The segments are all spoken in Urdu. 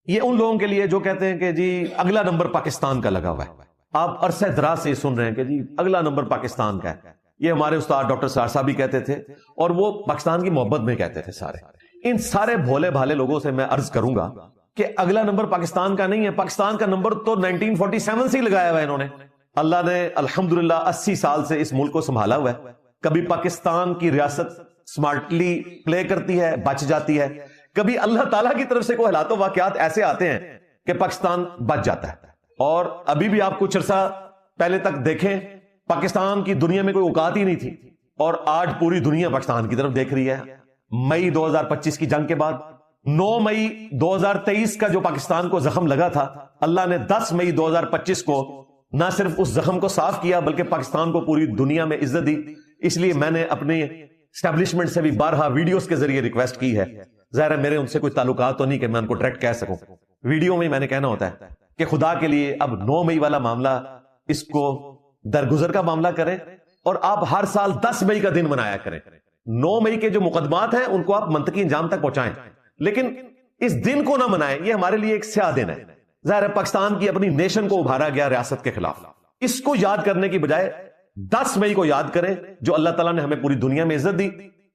یہ ان لوگوں کے لیے جو کہتے ہیں کہ جی اگلا نمبر پاکستان کا لگا ہوا ہے. آپ عرصہ دراز سے سن رہے ہیں کہ جی اگلا نمبر پاکستان کا ہے. یہ ہمارے استاد ڈاکٹر سار صاحب بھی کہتے تھے اور وہ پاکستان کی محبت میں کہتے تھے. ان سارے بھولے بھالے لوگوں سے میں عرض کروں گا کہ اگلا نمبر پاکستان کا نہیں ہے. پاکستان کا نمبر تو 1947 سے ہی لگایا ہوا ہے انہوں نے. اللہ نے الحمدللہ 80 سال سے اس ملک کو سنبھالا ہوا ہے. کبھی پاکستان کی ریاست سمارٹلی پلے کرتی ہے، بچ جاتی ہے. کبھی اللہ تعالیٰ کی طرف سے کوئی حالات و واقعات ایسے آتے ہیں کہ پاکستان بچ جاتا ہے. اور ابھی بھی آپ کچھ عرصہ پہلے تک دیکھیں، پاکستان کی دنیا میں کوئی اوقات ہی نہیں تھی اور آج پوری دنیا پاکستان کی طرف دیکھ رہی ہے. مئی 2025 کی جنگ کے بعد 9 مئی 2023 کا جو پاکستان کو زخم لگا تھا، اللہ نے 10 مئی 2025 کو نہ صرف اس زخم کو صاف کیا بلکہ پاکستان کو پوری دنیا میں عزت دی. اس لیے میں نے اپنی اسٹیبلشمنٹ سے بھی بارہا ویڈیوز کے ذریعے ریکویسٹ کی ہے. ظاہر ہے میرے ان سے کوئی تعلقات تو نہیں کہ میں ان کو ڈائریکٹ کہہ سکوں. ویڈیو میں نے کہنا ہوتا ہے کہ خدا کے لیے اب 9 مئی والا معاملہ اس کو درگزر کا معاملہ کریں اور آپ ہر سال 10 مئی کا دن منایا کریں. 9 مئی کے جو مقدمات ہیں ان کو آپ منطقی انجام تک پہنچائیں، لیکن اس دن کو نہ منائیں. یہ ہمارے لیے ایک سیاہ دن ہے. ظاہر ہے پاکستان کی اپنی نیشن کو ابھارا گیا ریاست کے خلاف. اس کو یاد کرنے کی بجائے 10 مئی کو یاد کریں جو اللہ تعالیٰ نے ہمیں پوری دنیا میں عزت دی.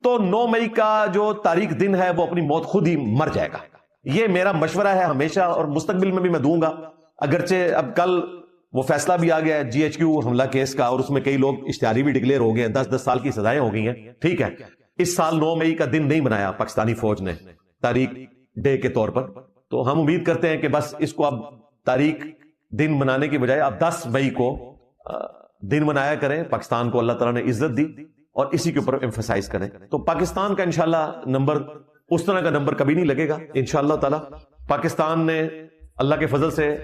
تو 9 مئی کا جو تاریخ دن ہے وہ اپنی موت خود ہی مر جائے گا. یہ میرا مشورہ ہے ہمیشہ اور مستقبل میں بھی میں دوں گا. اگرچہ اب کل وہ فیصلہ بھی آ گیا ہے GHQ حملہ کیس کا اور اس میں کئی لوگ اشتہاری بھی ڈکلیئر ہو گئے ہیں. 10 سال کی سزائیں ہو گئی ہیں. ٹھیک ہے، اس سال 9 مئی کا دن نہیں بنایا پاکستانی فوج نے تاریخ ڈے کے طور پر. تو ہم امید کرتے ہیں کہ بس اس کو اب تاریخ دن منانے کی بجائے اب 10 مئی کو دن منایا کریں. پاکستان کو اللہ تعالیٰ نے عزت دی اور اسی کے اوپر ایمفسائز کریں. تو پاکستان کا انشاءاللہ نمبر اس طرح کا نمبر کبھی نہیں لگے گا انشاءاللہ تعالیٰ. پاکستان نے اللہ کے فضل سے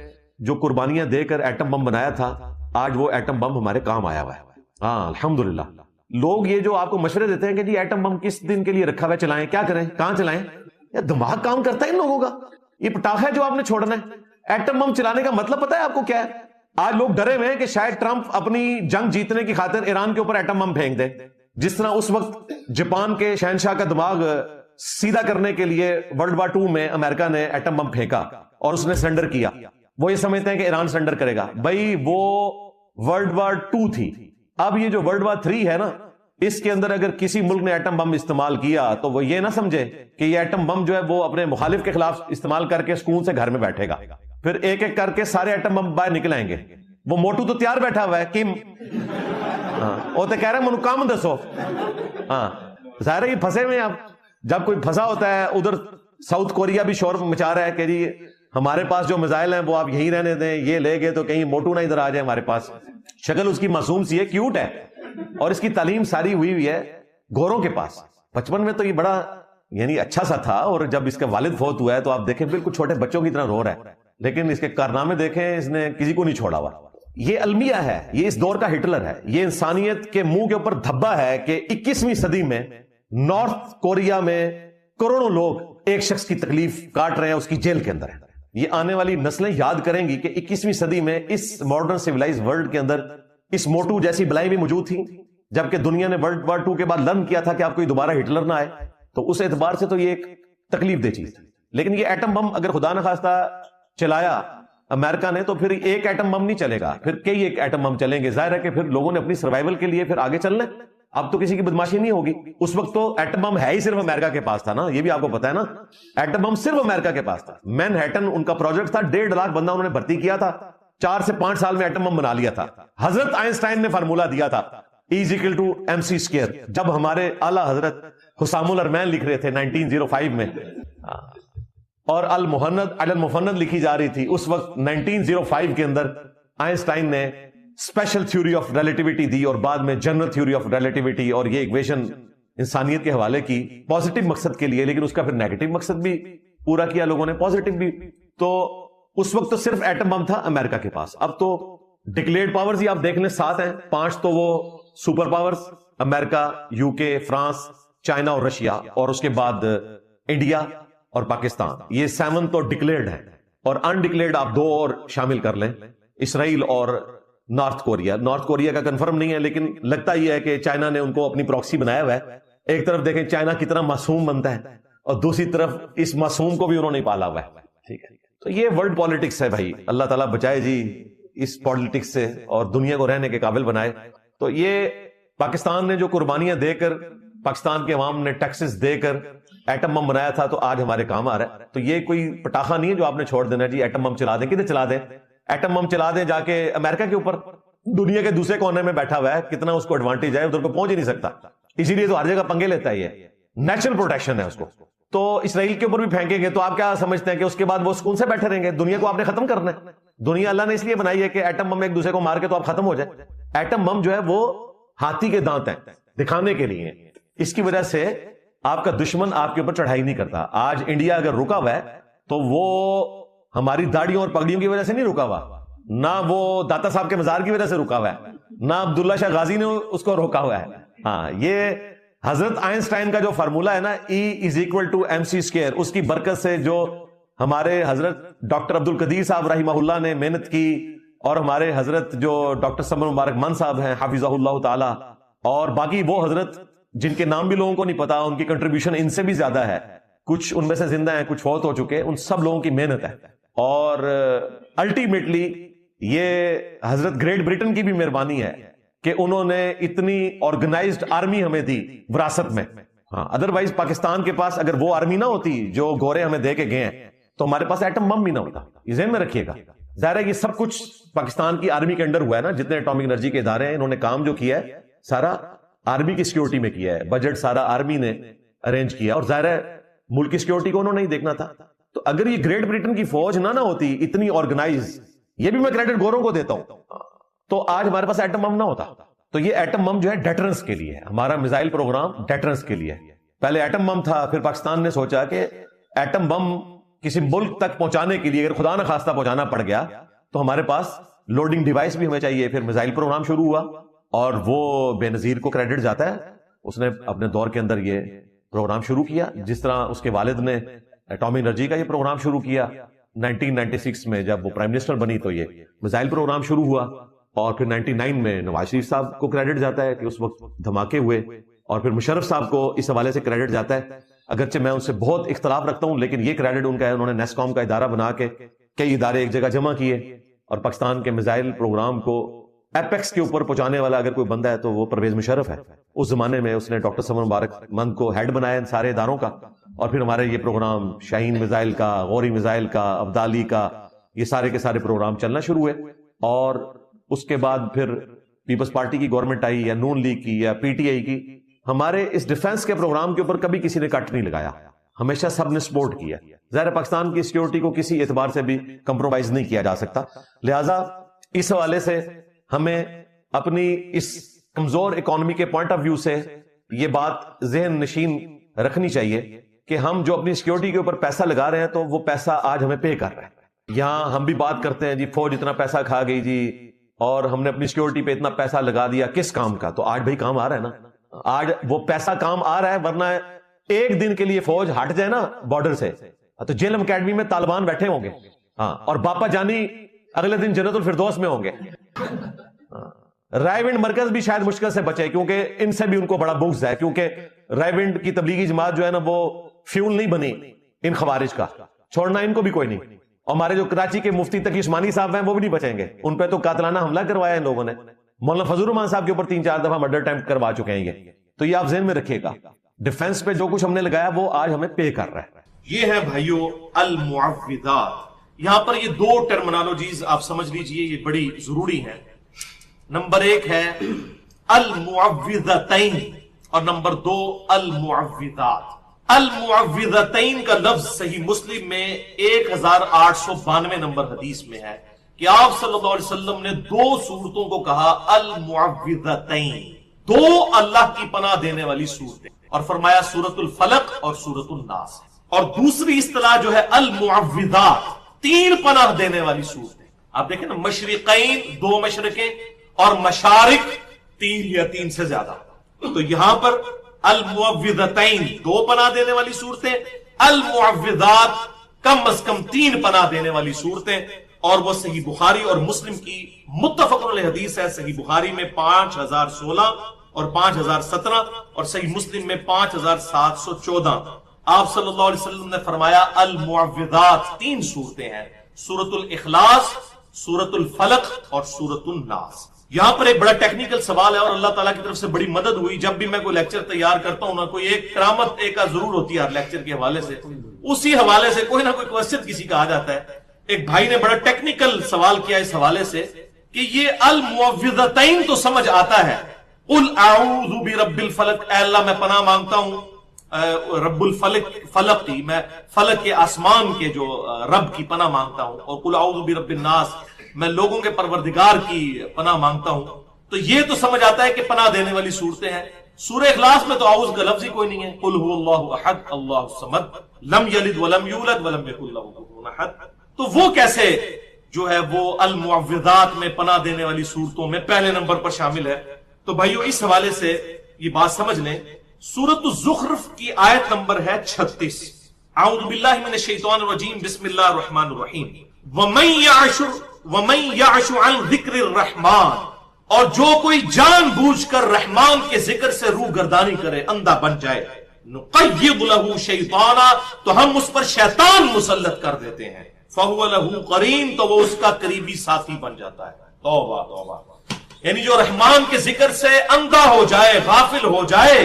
جو قربانیاں دے کر ایٹم بم بنایا تھا، آج وہ ایٹم بم ہمارے کام آیا ہوا ہے. ہاں الحمدللہ. لوگ یہ جو آپ کو مشورے دیتے ہیں کہ جی ایٹم بم کس دن کے لیے رکھا ہوا، چلائیں، کیا کریں، کہاں چلائیں، یا دماغ کام کرتا ہے ان لوگوں کا؟ یہ پٹاخہ جو آپ نے چھوڑنا ہے. ایٹم بم چلانے کا مطلب پتا ہے آپ کو کیا ہے؟ آج لوگ ڈرے ہوئے ہیں کہ شاید ٹرمپ اپنی جنگ جیتنے کی خاطر ایران کے اوپر ایٹم بم پھینک دے. جس طرح اس وقت جاپان کے شہنشاہ کا دماغ سیدھا کرنے کے لیے ورلڈ وار 2 میں امریکہ نے ایٹم بم پھینکا اور اس نے سرنڈر کیا. وہ یہ سمجھتے ہیں کہ ایران سرنڈر کرے گا. بھائی وہ ورلڈ وار 2 تھی. اب یہ جو ورلڈ وار 3 ہے نا، اس کے اندر اگر کسی ملک نے ایٹم بم استعمال کیا تو وہ یہ نہ سمجھے کہ یہ ایٹم بم جو ہے وہ اپنے مخالف کے خلاف استعمال کر کے سکون سے گھر میں بیٹھے گا. پھر ایک ایک کر کے سارے ایٹم بم باہر نکل آئیں گے. وہ موٹو تو تیار بیٹھا ہوا ہے کم، وہ تو کہہ رہے ہیں منو کام دسو. ہاں ظاہر ہے یہ پھنسے ہوئے. اب جب کوئی پھنسا ہوتا ہے، ادھر ساؤتھ کوریا بھی شور مچا رہا ہے کہ جی ہمارے پاس جو میزائل ہیں وہ آپ یہیں رہنے دیں، یہ لے گئے تو کہیں موٹو نہ ادھر آ جائے ہمارے پاس. شکل اس کی معصوم سی ہے، کیوٹ ہے، اور اس کی تعلیم ساری ہوئی ہے گوروں کے پاس. بچپن میں تو یہ بڑا یعنی اچھا سا تھا، اور جب اس کا والد فوت ہوا ہے تو آپ دیکھیں بالکل چھوٹے بچوں کی طرح رو رہا ہے. لیکن اس کے کارنامے دیکھیں، اس نے کسی کو نہیں چھوڑا ہوا. یہ المیہ ہے، یہ اس دور کا ہٹلر ہے. یہ انسانیت کے منہ کے اوپر دھبا ہے کہ 21ویں صدی میں نارتھ کوریا میں کروڑوں لوگ ایک شخص کی تکلیف کاٹ رہے ہیں، اس کی جیل کے اندر ہے. یہ آنے والی نسلیں یاد کریں گی کہ 21ویں صدی میں اس ماڈرن سیولائز ورلڈ کے اندر اس موٹو جیسی بلائیں بھی موجود تھیں، جبکہ دنیا نے ورلڈ وار 2 کے بعد لرن کیا تھا کہ آپ کوئی دوبارہ ہٹلر نہ آئے. تو اس اعتبار سے تو یہ ایک تکلیف دہ چیز تھی. لیکن یہ ایٹم بم اگر خدا نخواستہ چلایا امریکہ نے تو پھر ایک ایٹم بم نہیں چلے گا، پھر کئی ایک ایٹم بم چلیں گے. ظاہر ہے کہ پھر لوگوں نے اپنی سروائیول کے لیے پھر آگے چلنا ہے. اب تو کسی کی بدماشی نہیں ہوگی. اس وقت تو ایٹم بم ہے ہی صرف امریکہ کے پاس تھا نا، یہ بھی آپ کو پتا ہے نا. ایٹم بم صرف امریکہ کے پاس تھا. مین ہیٹن ان کا پروجیکٹ تھا، 1.5 لاکھ بندہ انہوں نے بھرتی کیا تھا، 4 سے 5 سال میں ایٹم بم بنا لیا تھا. حضرت آئنسٹائن نے فارمولہ دیا تھا E=mc². جب ہمارے اعلیٰ حضرت حسام الارمین لکھ رہے تھے 1905 میں، اور المفند لکھی جا رہی تھی اس وقت 1905 کے اندر، آئنسٹائن نے اسپیشل تھیوری آف ریلیٹیوٹی دی اور بعد میں جنرل تھیوری آف ریلیٹیوٹی، اور یہ ایکویشن انسانیت کے حوالے کی پازیٹو مقصد کے لیے. لیکن اس کا پھر نیگیٹو مقصد بھی پورا کیا لوگوں نے، پازیٹو بھی. تو اس وقت تو صرف ایٹم بم تھا امریکہ کے پاس. اب تو ڈکلیئرڈ پاورز ہی آپ دیکھ لیں 7 ہیں. 5 تو وہ سپر پاورز، امریکہ، UK، فرانس، چائنا اور رشیا، اور اس کے بعد انڈیا اور پاکستان. یہ 7 تو ڈکلیئرڈ ہیں، اور انڈکلیئرڈ آپ 2 اور شامل کر لیں، اسرائیل اور نارتھ کوریا. نارتھ کوریا کا کنفرم نہیں ہے، لیکن لگتا یہ ہے کہ چائنا نے ان کو اپنی پراکسی بنایا ہوا ہے. ایک طرف دیکھیں چائنا کتنا معصوم بنتا ہے، اور دوسری طرف اس معصوم کو بھی انہوں نے پالا ہوا ہے. ٹھیک ہے. تو یہ ورلڈ پالیٹکس ہے بھائی، اللہ تعالیٰ بچائے جی اس پالیٹکس سے اور دنیا کو رہنے کے قابل بنائے. تو یہ پاکستان نے جو قربانیاں دے کر، پاکستان کے عوام نے ٹیکسز دے کر ایٹم بم بنایا تھا، تو آج ہمارے کام آ رہا ہے. تو یہ کوئی پٹاخہ نہیں ہے جو آپ نے چھوڑ دینا جی ایٹم بم چلا دیں. کدھر چلا دیں؟ ایٹم بم چلا دیں جا کے امریکہ کے اوپر، دنیا کے دوسرے کونے میں بیٹھا ہوا ہے، کتنا اس کو ایڈوانٹیج ہے، ادھر کو پہنچ ہی نہیں سکتا. اسی لیے تو ہر جگہ پنگے لیتا ہے، یہ نیچرل پروٹیکشن ہے اس کو. تو اسرائیل کے اوپر بھی پھینکیں گے تو آپ کیا سمجھتے ہیں کہ اس کے بعد وہ سکون سے بیٹھے رہیں گے؟ دنیا کو آپ نے ختم کرنا ہے. دنیا اللہ نے اس لیے بنائی ہے کہ ایٹم بم ایک دوسرے کو مار کے تو آپ ختم ہو جائے. ایٹم بم جو ہے وہ ہاتھی کے دانت ہیں، دکھانے کے لیے. اس کی وجہ سے آپ کا دشمن آپ کے اوپر چڑھائی نہیں کرتا. آج انڈیا اگر رکا ہوا ہے تو وہ ہماری داڑیوں اور پگڑیوں کی وجہ سے نہیں رکا ہوا، نہ وہ داتا صاحب کے مزار کی وجہ سے رکا ہوا ہے، نہ عبداللہ شاہ غازی نے اس کو روکا ہوا ہے. ہاں، یہ حضرت آئنسٹائن کا جو فارمولا ہے نا، E=mc²، اس کی برکت سے جو ہمارے حضرت ڈاکٹر عبد القدیر صاحب رحمہ اللہ نے محنت کی، اور ہمارے حضرت جو ڈاکٹر سمر مبارک من صاحب ہیں حافظہ اللہ تعالی، اور باقی وہ حضرت جن کے نام بھی لوگوں کو نہیں پتا، ان کی کنٹریبیوشن ان سے بھی زیادہ ہے. کچھ ان میں سے زندہ ہیں، کچھ فوت ہو چکے. ان سب لوگوں کی محنت ہے. اور الٹیمیٹلی یہ حضرت گریٹ برٹن کی بھی مہربانی ہے کہ انہوں نے اتنی آرگنائزڈ آرمی ہمیں دی وراثت میں. ہاں، ادروائز پاکستان کے پاس اگر وہ آرمی نہ ہوتی جو گورے ہمیں دے کے گئے ہیں تو ہمارے پاس ایٹم بم بھی نہ ہوتا. یہ ذہن میں رکھیے گا. ظاہر ہے یہ سب کچھ پاکستان کی آرمی کے انڈر ہوا ہے نا. جتنے اٹامک انرجی کے ادارے ہیں، انہوں نے کام جو کیا ہے سارا آرمی کی سیکیورٹی میں کیا ہے. بجٹ سارا آرمی نے ارینج کیا، اور ظاہر ہے ملک کی سیکیورٹی کو انہوں نے ہی دیکھنا تھا. تو اگر یہ گریٹ برٹن کی فوج نہ ہوتی اتنی آرگنائز، یہ بھی میں کریڈٹ گوروں کو دیتا ہوں، تو آج ہمارے پاس ایٹم بم نہ ہوتا. تو یہ ایٹم بم جو ہے ڈیٹرنس کے لیے ہے. ہمارا میزائل پروگرام ڈیٹرنس کے لیے ہے. پہلے ایٹم بم تھا، پھر پاکستان نے سوچا کہ ایٹم بم کسی ملک تک پہنچانے کے لیے اگر خدا نہ خواستہ پہنچانا پڑ گیا تو ہمارے پاس لوڈنگ ڈیوائس بھی ہمیں چاہیے. پھر میزائل پروگرام شروع ہوا، اور وہ بے نظیر کو کریڈٹ جاتا ہے. اس نے اپنے دور کے اندر یہ پروگرام شروع کیا، جس طرح اس کے والد نے ایٹامک انرجی کا یہ پروگرام شروع کیا. 1996 میں جب وہ پرائم منسٹر بنی تو یہ میزائل پروگرام شروع ہوا. اور پھر 99 میں نواز شریف صاحب کو کریڈٹ جاتا ہے کہ اس وقت دھماکے ہوئے. اور پھر مشرف صاحب کو اس حوالے سے کریڈٹ جاتا ہے. اگرچہ میں ان سے بہت اختلاف رکھتا ہوں، لیکن یہ کریڈٹ ان کا ہے. انہوں نے نیسکوم کا ادارہ بنا کے کئی ادارے ایک جگہ جمع کیے، اور پاکستان کے میزائل پروگرام کو ایپیکس کے اوپر پہنچانے والا اگر کوئی بندہ ہے تو وہ پرویز مشرف ہے. اس زمانے میں اس نے ڈاکٹر سمر مبارک من کو ہیڈ بنایا ان سارے اداروں کا. اور پھر ہمارے یہ پروگرام شاہین میزائل کا، غوری میزائل کا، ابدالی کا، یہ سارے کے سارے پروگرام چلنا شروع ہوئے. اور اس کے بعد پھر پیپلز پارٹی کی گورنمنٹ آئی، یا نون لیگ کی، یا پی ٹی آئی کی. ہمارے اس ڈیفنس کے پروگرام کے اوپر کبھی کسی نے کٹ نہیں لگایا، ہمیشہ سب نے سپورٹ کیا. ظاہر پاکستان کی سیکیورٹی کو کسی اعتبار سے بھی کمپرومائز نہیں کیا جا سکتا. لہٰذا اس حوالے سے ہمیں اپنی اس کمزور اکانومی کے پوائنٹ آف ویو سے یہ بات ذہن نشین رکھنی چاہیے کہ ہم جو اپنی سیکیورٹی کے اوپر پیسہ لگا رہے ہیں تو وہ پیسہ آج ہمیں پے کر رہا ہے. یہاں ہم بھی بات کرتے ہیں جی فوج اتنا پیسہ کھا گئی جی، اور ہم نے اپنی سیکیورٹی پہ اتنا پیسہ لگا دیا. کس کام کا؟ تو آج بھائی کام آ رہا ہے نا. آج وہ پیسہ کام آ رہا ہے، ورنہ ایک دن کے لیے فوج ہٹ جائے نا بارڈر سے تو جیلم اکیڈمی میں طالبان بیٹھے ہوں گے. ہاں، اور باپا جانی اگلے دن جنت الفردوس میں ہوں گے. رائے ونڈ مرکز بھی شاید مشکل سے بچے، کیونکہ ان سے بھی ان کو بڑا بغض ہے، کیونکہ رائے ونڈ کی تبلیغی جماعت جو ہے نا وہ فیول نہیں بنی ان خوارج کا. چھوڑنا ان کو بھی کوئی نہیں. اور ہمارے جو کراچی کے مفتی تقی عثمانی صاحب ہیں وہ بھی نہیں بچیں گے. ان پہ تو قاتلانہ حملہ کروایا ان لوگوں نے. مولانا فضل الرحمان صاحب کے اوپر 3-4 دفعہ مرڈر اٹیمپٹ کروا چکے ہیں یہ. تو یہ آپ ذہن میں رکھیے گا، ڈیفنس پہ جو کچھ ہم نے لگایا وہ آج ہمیں پے کر رہا ہے. یہ ہے بھائیو المعوذات. یہاں پر یہ دو ٹرمنالوجیز آپ سمجھ لیجئے، یہ بڑی ضروری ہیں. نمبر 1 ہے المعوذتین، اور نمبر 2 المعوذات. المعوذتین کا لفظ صحیح مسلم میں 1892 نمبر حدیث میں ہے کہ آپ صلی اللہ علیہ وسلم نے 2 صورتوں کو کہا المعوذتین، 2 اللہ کی پناہ دینے والی صورتیں، اور فرمایا سورۃ الفلق اور سورۃ الناس. اور دوسری اصطلاح جو ہے المعوذات، 3 پناہ دینے والی صورتیں. آپ دیکھیں نا، مشرقین 2 مشرقیں، اور مشارق 3 یا 3 سے زیادہ. تو یہاں پر المعوذتین 2 پناہ دینے والی صورتیں، المعوذات کم از کم 3 پناہ دینے والی صورتیں. اور وہ صحیح بخاری اور مسلم کی متفق علیہ حدیث ہے. صحیح بخاری میں 5016 اور 5017، اور صحیح مسلم میں 5714. آپ صلی اللہ علیہ وسلم نے فرمایا المعوذات 3 صورتیں ہیں، سورۃ الاخلاص، سورۃ الفلق اور سورۃ الناس۔ یہاں پر ایک بڑا ٹیکنیکل سوال ہے اور اللہ تعالیٰ کی طرف سے بڑی مدد ہوئی، جب بھی میں کوئی لیکچر تیار کرتا ہوں نا، کوئی ایک کرامت ایک ضرور ہوتی ہے ہر لیکچر کے حوالے سے، اسی حوالے سے کوئی نہ کوئی کوشچن کسی کا آ جاتا ہے۔ ایک بھائی نے بڑا ٹیکنیکل سوال کیا اس حوالے سے کہ یہ المعوذتین تو سمجھ آتا ہے، قل اعوذ برب الفلق، اے اللہ میں پناہ مانگتا ہوں رب فلق کی، میں فلق کے آسمان کے جو رب کی پناہ مانگتا ہوں، اور قل اعوذ برب الناس، میں لوگوں کے پروردگار کی پناہ مانگتا ہوں، تو یہ تو سمجھ آتا ہے کہ پناہ دینے والی صورتیں ہیں۔ سورہ اخلاص میں تو اعوذ کا لفظ ہی کوئی نہیں ہے، قل هو اللہ احد اللہ الصمد لم یلد ولم یولد ولم یکن لہ کفوا احد، تو وہ کیسے جو ہے وہ المعوذات میں پناہ دینے والی صورتوں میں پہلے نمبر پر شامل ہے؟ تو بھائیو اس حوالے سے یہ بات سمجھ لیں، سورۃ الزخرف کی آیت نمبر ہے 36، اعوذ باللہ من الشیطان الرجیم بسم اللہ الرحمن الرحیم، وَمَن يَعْشُ عَنْ ذِكْرِ الرَّحْمَانِ، اور جو کوئی جان بوجھ کر رحمان کے ذکر سے روح گردانی کرے، اندھا بن جائے، نُقَيِّضْ لَهُ شَيْطَانًا، تو ہم اس پر شیطان مسلط کر دیتے ہیں، فَهُوَ لَهُ قَرِينٌ، تو وہ اس کا قریبی ساتھی بن جاتا ہے۔ توبہ توبہ، یعنی جو رحمان کے ذکر سے اندھا ہو جائے، غافل ہو جائے،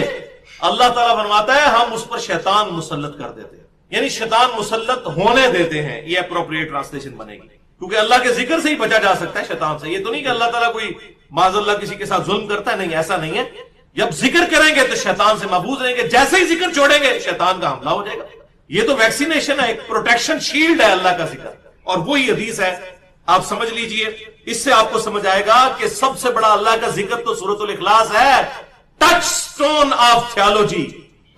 اللہ تعالیٰ فرماتا ہے ہم اس پر شیطان مسلط کر دیتے ہیں، یعنی شیطان مسلط ہونے دیتے ہیں، یہ اپروپریٹ ٹرانسلیشن بنے گی، کیونکہ اللہ کے ذکر سے ہی بچا جا سکتا ہے شیطان سے۔ یہ تو نہیں کہ اللہ تعالیٰ کوئی معاذ اللہ کسی کے ساتھ ظلم کرتا ہے، نہیں، ایسا نہیں ہے۔ جب ذکر کریں گے تو شیطان سے محفوظ رہیں گے، جیسے ہی ذکر چھوڑیں گے شیطان کا حملہ ہو جائے گا۔ یہ تو ویکسینیشن ہے، ایک پروٹیکشن شیلڈ ہے اللہ کا ذکر، اور وہی حدیث ہے، آپ سمجھ لیجئے۔ اس سے آپ کو سمجھ آئے گا کہ سب سے بڑا اللہ کا ذکر تو سورۃ الاخلاص ہے، ٹچ سٹون آف تھیالوجی،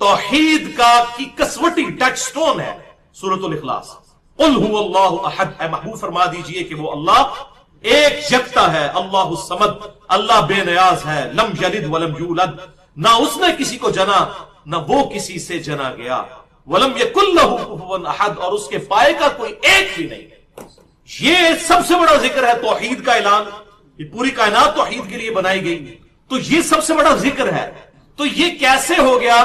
توحید کا کی کسوٹی ٹچ سٹون ہے سورۃ الاخلاص۔ قل هو اللہ احد، اے محبوب فرما دیجئے کہ وہ اللہ ایک یکتا ہے، اللہ الصمد، اللہ بے نیاز ہے، لم یلد ولم یولد، نہ اس نے کسی کو جنا نہ وہ کسی سے جنا گیا، ولم یکن لہ کفوا احد، اور اس کے پائے کا کوئی ایک بھی نہیں۔ یہ سب سے بڑا ذکر ہے توحید کا اعلان، یہ پوری کائنات توحید کے لیے بنائی گئی، تو یہ سب سے بڑا ذکر ہے۔ تو یہ کیسے ہو گیا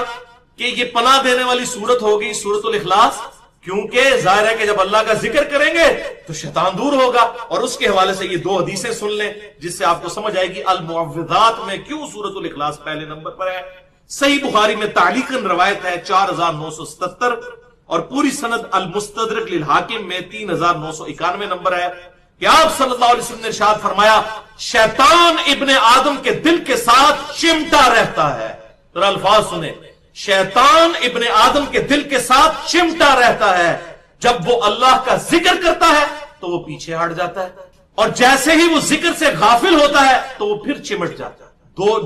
کہ یہ پناہ دینے والی صورت ہوگی سورۃ الاخلاص؟ کیونکہ ظاہر ہے کہ جب اللہ کا ذکر کریں گے تو شیطان دور ہوگا، اور اس کے حوالے سے یہ 2 حدیثیں سن لیں جس سے آپ کو سمجھ آئے گی المعوذات میں کیوں سورۃ الاخلاص پہلے نمبر پر ہے۔ صحیح بخاری میں تعلیقاً روایت ہے 4977، اور پوری سند المستدرک للحاکم میں 3991 نمبر ہے کہ آپ صلی اللہ علیہ وسلم نے ارشاد فرمایا، شیطان ابن آدم کے دل کے ساتھ چمٹا رہتا ہے۔ ذرا الفاظ سنیں، شیطان ابن آدم کے دل کے ساتھ چمٹا رہتا ہے، جب وہ اللہ کا ذکر کرتا ہے تو وہ پیچھے ہٹ جاتا ہے، اور جیسے ہی وہ ذکر سے غافل ہوتا ہے تو وہ پھر چمٹ جاتا ہے۔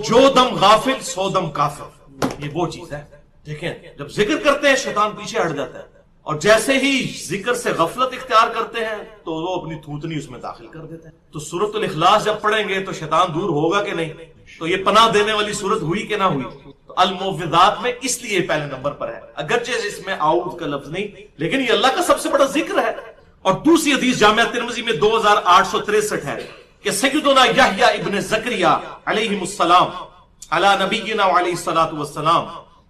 جو دم غافل سو دم کافر، یہ وہ چیز ہے۔ دیکھیں، جب ذکر کرتے ہیں شیطان پیچھے ہٹ جاتا ہے، اور جیسے ہی ذکر سے غفلت اختیار کرتے ہیں تو وہ اپنی تھوتنی اس میں داخل کر دیتے ہیں۔ تو سورۃ الاخلاص جب پڑھیں گے تو شیطان دور ہوگا کہ نہیں؟ تو یہ پناہ دینے والی صورت ہوئی کہ نہ ہوئی؟ تو المعوذات میں اس لیے پہلے نمبر پر ہے، اگرچہ اس میں اعوذ کا لفظ نہیں، لیکن یہ اللہ کا سب سے بڑا ذکر ہے۔ اور دوسری حدیث جامعہ ترمذی میں 2863 ہے کہ سیدنا یحییٰ ابن زکریا علیہ السلام علی نبینا علیہ الصلوۃ والسلام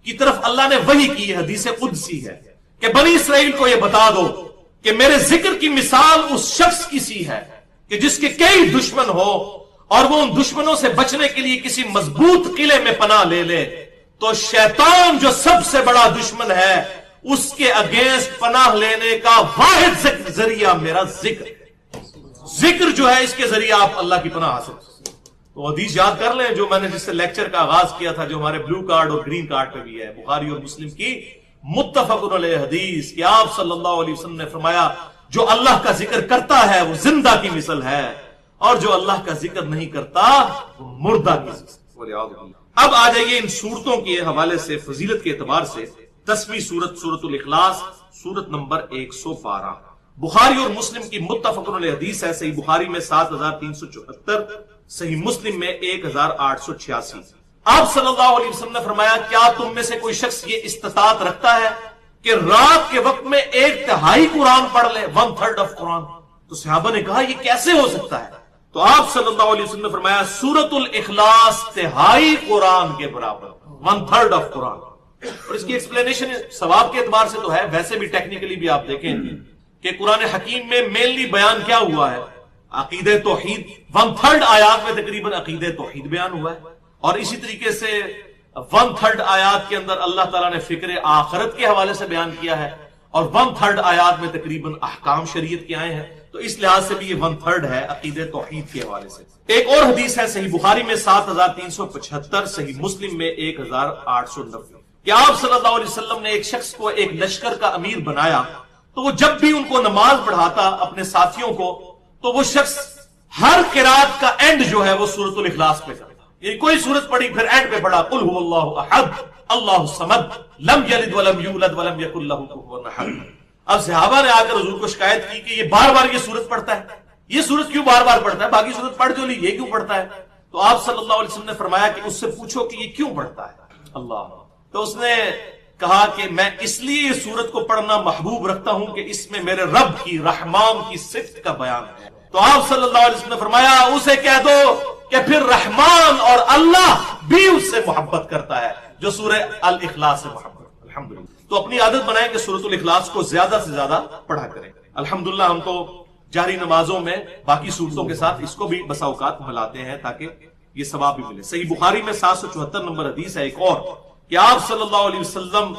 کی طرف اللہ نے وحی کی، یہ حدیث قدسی ہے کہ بنی اسرائیل کو یہ بتا دو کہ میرے ذکر کی مثال اس شخص کی سی ہے کہ جس کے کئی دشمن ہو، اور وہ ان دشمنوں سے بچنے کے لیے کسی مضبوط قلعے میں پناہ لے لے، تو شیطان جو سب سے بڑا دشمن ہے اس کے اگینسٹ پناہ لینے کا واحد ذریعہ میرا ذکر جو ہے، اس کے ذریعے آپ اللہ کی پناہ حاصل۔ تو حدیث یاد کر لیں جو میں نے جس سے لیکچر کا آغاز کیا تھا، جو ہمارے بلو کارڈ اور گرین کارڈ پہ بھی ہے، بخاری اور مسلم کی متفق علیہ حدیث کہ آپ صلی اللہ علیہ وسلم نے فرمایا، جو اللہ کا ذکر کرتا ہے وہ زندہ کی مثل ہے، اور جو اللہ کا ذکر نہیں کرتا وہ مردہ کی مثل۔ اب آ جائیے ان صورتوں کے حوالے سے فضیلت کے اعتبار سے 10ویں سورت سورۃ الاخلاص، سورت نمبر 112، بخاری اور مسلم کی متفق علیہ حدیث ہے، صحیح بخاری میں 7374، صحیح مسلم میں 1886۔ آپ صلی اللہ علیہ وسلم نے فرمایا، کیا تم میں سے کوئی شخص یہ استطاعت رکھتا ہے کہ رات کے وقت میں 1/3 قرآن پڑھ لے، 1/3 آف قرآن؟ تو صحابہ نے کہا یہ کیسے ہو سکتا ہے؟ تو آپ صلی اللہ علیہ وسلم نے فرمایا، سورۃ الاخلاص 1/3 قرآن کے برابر، 1/3 آف قرآن۔ اور اس کی ایکسپلینیشن ثواب کے اعتبار سے تو ہے، ویسے بھی ٹیکنیکلی بھی آپ دیکھیں کہ قرآن حکیم میں مینلی بیان کیا ہوا ہے؟ عقیدہ توحید. 1/3 آیات میں تقریباً عقیدہ توحید بیان ہوا ہے، اور اسی طریقے سے 1/3 آیات کے اندر اللہ تعالیٰ نے فکر آخرت کے حوالے سے بیان کیا ہے، اور 1/3 آیات میں تقریباً احکام شریعت کے آئے ہیں. تو اس لحاظ سے بھی یہ 1/3 ہے عقیدہ توحید کے حوالے سے. ایک اور حدیث ہے صحیح بخاری میں 7375، صحیح مسلم میں 1890، کہ آپ صلی اللہ علیہ وسلم نے ایک شخص کو ایک لشکر کا امیر بنایا، تو وہ جب بھی ان کو نماز پڑھاتا اپنے ساتھیوں کو، تو وہ شخص ہر قرات کا اینڈ جو ہے وہ سورۃ الاخلاص پہ کرتا. یہ کوئی سورت پڑھی پھر اینڈ پہ پڑھا قل هو اللہ احد اللہ الصمد لم یلد ولم یولد ولم یکن لہ کفوا احد. اب صحابہ نے آ کر حضور کو شکایت کی کہ یہ بار بار یہ سورت پڑھتا ہے، یہ سورت کیوں بار بار پڑھتا ہے؟ باقی سورت پڑھ جو لی، یہ کیوں پڑھتا ہے؟ تو آپ صلی اللہ علیہ وسلم نے فرمایا کہ اس سے پوچھو کہ یہ کیوں پڑھتا ہے. اللہ. تو اس نے کہا کہ میں اس لیے یہ سورت کو پڑھنا محبوب رکھتا ہوں کہ اس میں میرے رب کی رحمان کی صفت کا بیان ہے. تو آپ صلی اللہ علیہ وسلم نے فرمایا اسے کہہ دو کہ پھر رحمان اور اللہ بھی اس سے محبت کرتا ہے جو سورہ الاخلاص سے محبت. الحمدللہ. تو اپنی عادت بنائیں کہ سورۃ الاخلاص کو زیادہ سے زیادہ پڑھا کریں. الحمدللہ ہم تو جاری نمازوں میں باقی سورتوں کے ساتھ اس کو بھی بسا اوقات ملاتے ہیں تاکہ یہ ثواب بھی ملے. صحیح بخاری میں 774 نمبر حدیث ہے ایک اور، کہ آپ صلی اللہ علیہ وسلم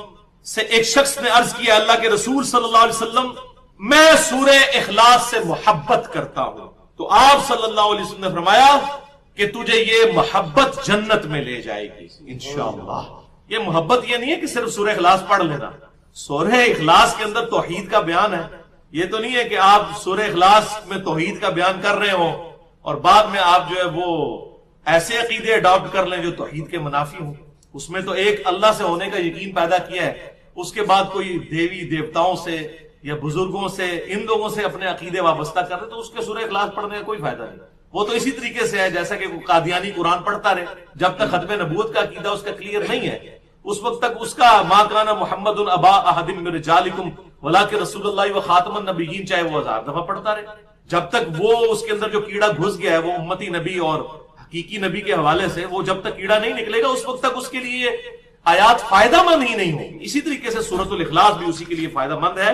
سے ایک شخص نے عرض کیا اللہ کے رسول صلی اللہ علیہ وسلم میں سورہ اخلاص سے محبت کرتا ہوں. تو آپ صلی اللہ علیہ وسلم نے فرمایا کہ تجھے یہ محبت جنت میں لے جائے گی انشاءاللہ. یہ محبت یہ نہیں ہے کہ صرف سورہ اخلاص پڑھ لینا. سورہ اخلاص کے اندر توحید کا بیان ہے. یہ تو نہیں ہے کہ آپ سورہ اخلاص میں توحید کا بیان کر رہے ہوں اور بعد میں آپ جو ہے وہ ایسے عقیدے اڈاپٹ کر لیں جو توحید کے منافی ہوں. اس میں تو ایک اللہ سے ہونے کا یقین پیدا کیا ہے، اس کے بعد کوئی دیوی دیوتاؤں سے یا بزرگوں سے ان لوگوں سے اپنے عقیدے وابستہ کر رہے تو اس کے سورہ اخلاص پڑھنے کا کوئی فائدہ نہیں. وہ تو اسی طریقے سے ہے جیسا کہ قادیانی قرآن پڑھتا رہے، جب تک ختم نبوت کا عقیدہ اس کا کلیئر نہیں ہے اس وقت تک اس کا ما کان محمد ابا احد من رجالکم ولکن رسول اللہ و خاتم النبیین چاہے وہ 1000 دفعہ پڑھتا رہے، جب تک وہ اس کے اندر جو کیڑا گھس گیا ہے وہ امتی نبی اور حقیقی نبی کے حوالے سے، وہ جب تک کیڑا نہیں نکلے گا اس وقت تک اس کے لیے آیات فائدہ مند ہی نہیں ہوگی. اسی طریقے سے سورۃ الاخلاص بھی اسی کے لیے فائدہ مند ہے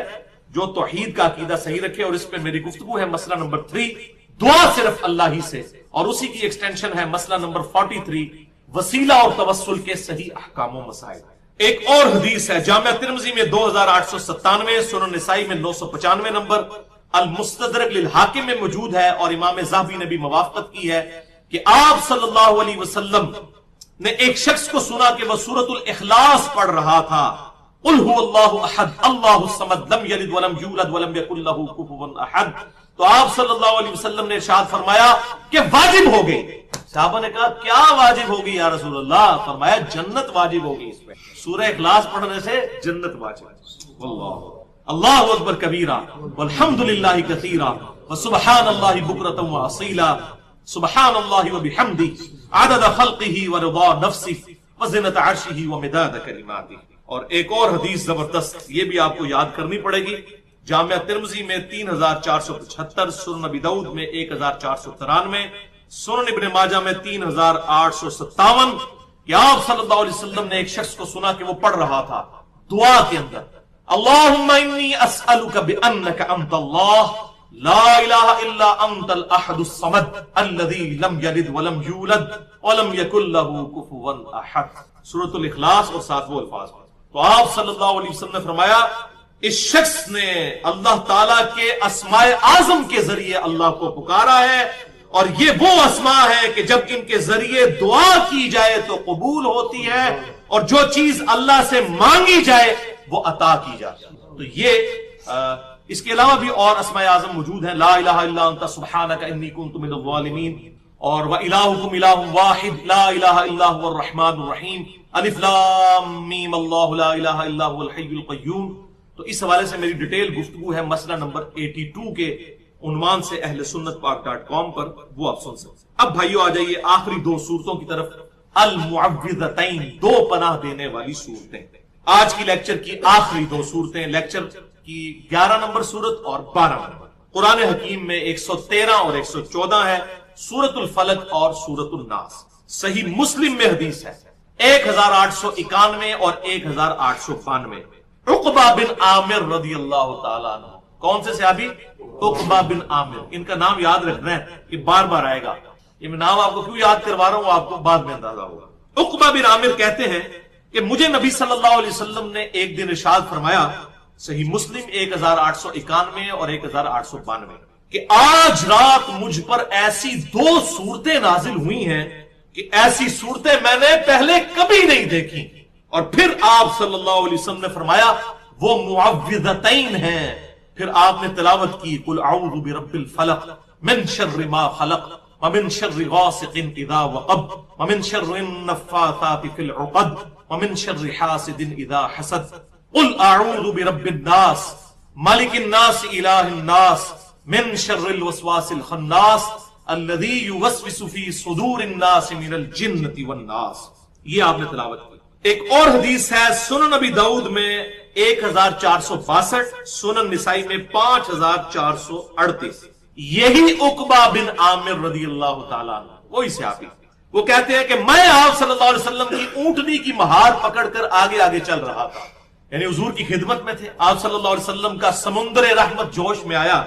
جو توحید کا عقیدہ صحیح رکھے. اور اس پہ میری گفتگو ہے مسئلہ نمبر 3 دعا صرف اللہ ہی سے، اور اسی کی ایکسٹینشن ہے مسئلہ نمبر 43 وسیلہ اور توسل کے صحیح احکام و مسائل. ایک اور حدیث ہے جامعہ ترمذی میں 2897، سنن نسائی میں 995 نمبر، المستدرک للحاکم میں موجود ہے، اور امام ذہبی نے بھی موافقت کی ہے کہ آپ صلی اللہ علیہ وسلم نے ایک شخص کو سنا کہ وہ سورۃ الاخلاص پڑھ رہا تھا، قل هو اللہ احد اللہ الصمد لم یلد ولم یولد ولم یکن لہ کفوا احد. تو آپ صلی اللہ علیہ وسلم نے ارشاد فرمایا کہ واجب ہو گئی. صحابہ نے کہا کیا واجب ہوگی یا رسول اللہ؟ فرمایا جنت واجب ہوگی اس پہ، سورہ اخلاص پڑھنے سے جنت واجب. واللہ اللہ اکبر کبیرہ والحمد للہ کثیرہ وسبحان اللہ بکرۃ واصیلا سبحان اللہ وبحمدہ عدد خلقہ ورضا نفسہ وزنۃ عرشہ ومداد کلماتہ. اور ایک اور حدیث زبردست، یہ بھی آپ کو یاد کرنی پڑے گی، جامعہ ترمذی میں 3475، سنن نبی داؤد میں 1493، سنن ابن ماجہ میں 3857، کہ آپ صلی اللہ علیہ وسلم نے ایک شخص کو سنا کہ وہ پڑھ رہا تھا دعا کے اندر اللہم انی اسألک بانک انت اللہ لا الہ الا انت الاحد الصمد الذی لم یلد ولم یولد ولم یکن لہ کفوا احد. سورۃ الاخلاص اور ساتھ وہ الفاظ. تو آپ صلی اللہ علیہ وسلم نے فرمایا اس شخص نے اللہ تعالیٰ کے اسماء اعظم کے ذریعے اللہ کو پکارا ہے، اور یہ وہ اسماء ہے کہ جب ان کے ذریعے دعا کی جائے تو قبول ہوتی ہے، اور جو چیز اللہ سے مانگی جائے وہ عطا کی جاتی ہے. تو یہ اس کے علاوہ بھی اور اسماء اعظم موجود ہیں، لا الہ الا انت سبحانک انی کنت من الظالمین، اور وَإِلَٰهُكُمْ إِلَٰهٌ وَاحِدٌ لَا إِلَٰهَ إِلَّا هُوَ الرَّحْمَٰنُ الرَّحِيمُ الف لام میم اللہ لا الہ الا هو الحی القیوم. تو اس حوالے سے میری ڈیٹیل گفتگو ہے مسئلہ نمبر 82 کے عنوان سے اہل سنت پاک.com پر، وہ آپ سن سکتے. اب بھائیو آ جائیے آخری 2 صورتوں کی طرف، المعوذتین، 2 پناہ دینے والی صورتیں. آج کی لیکچر کی آخری 2 صورتیں، لیکچر کی 11 نمبر صورت اور 12 نمبر. قرآن حکیم میں 113 اور 114 ہے، سورۃ الفلق اور سورۃ الناس. صحیح مسلم میں حدیث ہے 1891 اور 1892. عقبہ بن عامر رضی اللہ تعالیٰ عنہ. کون سے صحابی؟ عقبہ بن عامر. ان کا نام یاد رکھنا ہے کہ بار بار آئے گا. یہ میں نام آپ کو کیوں یاد کروا رہا ہوں آپ کو بعد میں اندازہ ہوگا. عقبہ بن عامر کہتے ہیں کہ مجھے نبی صلی اللہ علیہ وسلم نے ایک دن ارشاد فرمایا، صحیح مسلم 1891 اور 1892، کہ آج رات مجھ پر ایسی 2 صورتیں نازل ہوئی ہیں کہ ایسی صورتیں میں نے پہلے کبھی نہیں دیکھی. اور پھر آپ صلی اللہ علیہ وسلم نے فرمایا وہ معوذتین ہیں. پھر آپ نے تلاوت کی قل اعوذ برب الفلق من شر ما خلق ومن شر غاسق اذا وقب ومن شر النفاثات في العقد ومن شر حاسد اذا حسد قل اعوذ برب الناس ملك الناس اله الناس من شر الوسواس الخناس الذي يوسوس في صدور الناس من الجنة والناس. یہ آپ نے تلاوت کی. ایک اور حدیث ہے سنن نبی داؤد میں 1462، سنن نسائی میں 5438. یہی عقبہ بن عامر رضی اللہ تعالیٰ عنہ وہی صحابی، وہ کہتے ہیں کہ میں آپ صلی اللہ علیہ وسلم کی اونٹنی کی مہار پکڑ کر آگے آگے چل رہا تھا، یعنی حضور کی خدمت میں تھے. آپ صلی اللہ علیہ وسلم کا سمندر رحمت جوش میں آیا.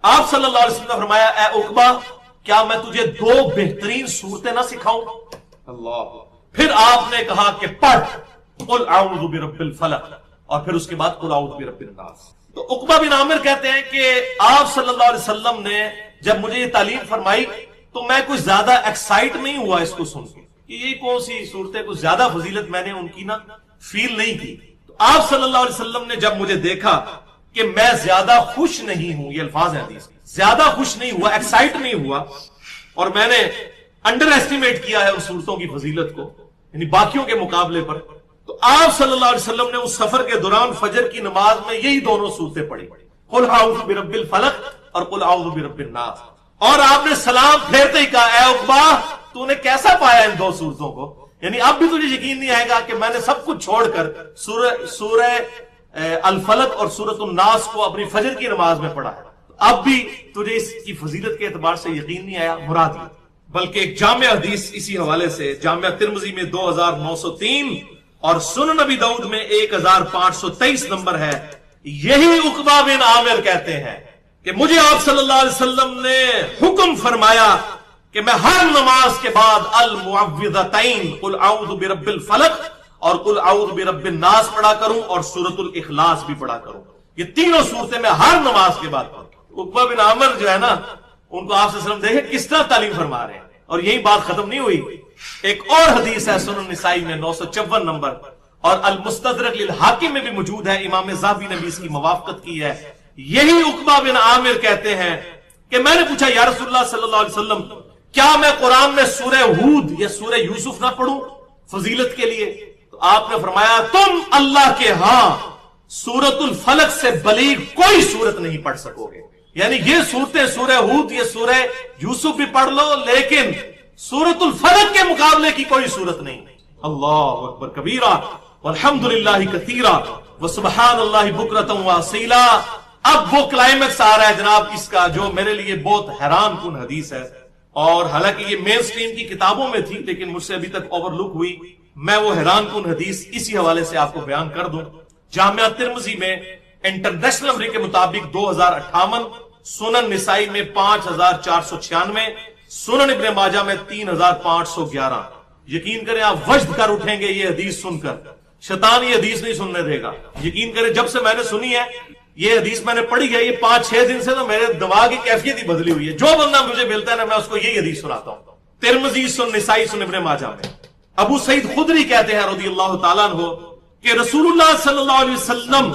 آپ صلی اللہ علیہ وسلم نے فرمایا اے عقبہ کیا میں تجھے 2 بہترین صورتیں نہ سکھاؤں؟ اللہ. پھر آپ نے کہا کہ پڑھ قل اعوذ برب الفلق، اور پھر اس کے بعد قل اعوذ برب الناس. تو عقبہ بن عامر کہتے ہیں کہ آپ صلی اللہ علیہ وسلم نے جب مجھے یہ تعلیم فرمائی تو میں کوئی زیادہ ایکسائٹ نہیں ہوا اس کو سن کے کہ یہ کون سی صورتیں، کچھ زیادہ فضیلت میں نے ان کی نا فیل نہیں کی. تو آپ صلی اللہ علیہ وسلم نے جب مجھے دیکھا کہ میں زیادہ خوش نہیں ہوں، یہ الفاظ ہیں حدیث، زیادہ خوش نہیں ہوا، ایکسائٹ نہیں ہوا، اور میں نے انڈر ایسٹیمیٹ کیا ہے ان صورتوں کی فضیلت کو یعنی باقیوں کے مقابلے پر، تو آپ صلی اللہ علیہ وسلم نے اس سفر کے دوران فجر کی نماز میں یہی دونوں صورتیں پڑھی، قل اعوذ برب الفلق اور قل اعوذ برب الناس. اور آپ نے سلام پھیرتے ہی کہا اے عقبہ تو نے کیسا پایا ان 2 صورتوں کو؟ یعنی اب بھی تجھے یقین نہیں آئے گا کہ میں نے سب کچھ چھوڑ کر سورہ الفلق اور سورۃ الناس کو اپنی فجر کی نماز میں پڑھا ہے. اب بھی تجھے اس کی فضیلت کے اعتبار سے یقین نہیں آیا؟ مراد یہ. بلکہ ایک جامع حدیث اسی حوالے سے جامع ترمذی میں 2903 اور سنن نبی داؤد میں 1523 نمبر ہے. یہی عقبہ بن عامر کہتے ہیں کہ مجھے آپ صلی اللہ علیہ وسلم نے حکم فرمایا کہ میں ہر نماز کے بعد المعوذتین قل اعوذ برب الفلق اور قل اعوذ برب الناس پڑھا کروں اور سورۃ الاخلاص بھی پڑھا کروں. یہ تینوں صورتیں میں ہر نماز کے بعد پڑھوں. عقبہ بن عامر جو ہے نا ان کو آپ صلی اللہ علیہ وسلم دیکھیں کس طرح تعلیم فرما رہے ہیں، اور یہی بات ختم نہیں ہوئی. ایک اور حدیث ہے سنن نسائی میں 954 نمبر اور المستدرک للحاکم میں بھی موجود ہے، امام ذہبی نے بھی اس کی موافقت کی ہے. یہی عقبہ بن عامر کہتے ہیں کہ میں نے پوچھا یا رسول اللہ صلی اللہ علیہ وسلم کیا میں قرآن میں سورہ ہود یا سورہ یوسف نہ پڑھوں فضیلت کے لیے؟ تو آپ نے فرمایا تم اللہ کے ہاں سورۃ الفلق سے بلیغ کوئی صورت نہیں پڑھ سکو گے. یعنی یہ صورتیں سورہ ہود یا سورہ یوسف بھی پڑھ لو لیکن سورۃ الفلق کے مقابلے کی کوئی صورت نہیں. اللہ اکبر کبیرہ والحمدللہ کثیرہ وسبحان اللہ بکرۃ واصیلا. اب وہ کلائمیکس آ رہا ہے جناب اس کا جو میرے لیے بہت حیران کن حدیث ہے، اور حالانکہ یہ مین سٹریم کی کتابوں میں تھی لیکن مجھ سے ابھی تک اوور لک ہوئی. میں وہ حیران کن حدیث اسی حوالے سے آپ کو بیان کر دوں. جامعہ ترمذی میں انٹرنیشنل نمبر کے مطابق 2058، سنن نسائی میں 5496، سنن ابن ماجہ میں 3511. یقین کریں آپ وجد کر اٹھیں گے یہ حدیث سن کر. شیطان یہ حدیث نہیں سننے دے گا. یقین کریں جب سے میں نے سنی ہے یہ حدیث میں نے پڑھی ہے، یہ 5-6 دن سے تو میرے دماغ کی کیفیت ہی بدلی ہوئی ہے. جو بندہ مجھے ملتا ہے نا میں اس کو یہی حدیث سناتا ہوں. ترمذی، سنن نسائی، سنن ابن ماجہ میں ابو سعید خدری کہتے ہیں رضی اللہ تعالیٰ عنہ کہ رسول اللہ صلی اللہ علیہ وسلم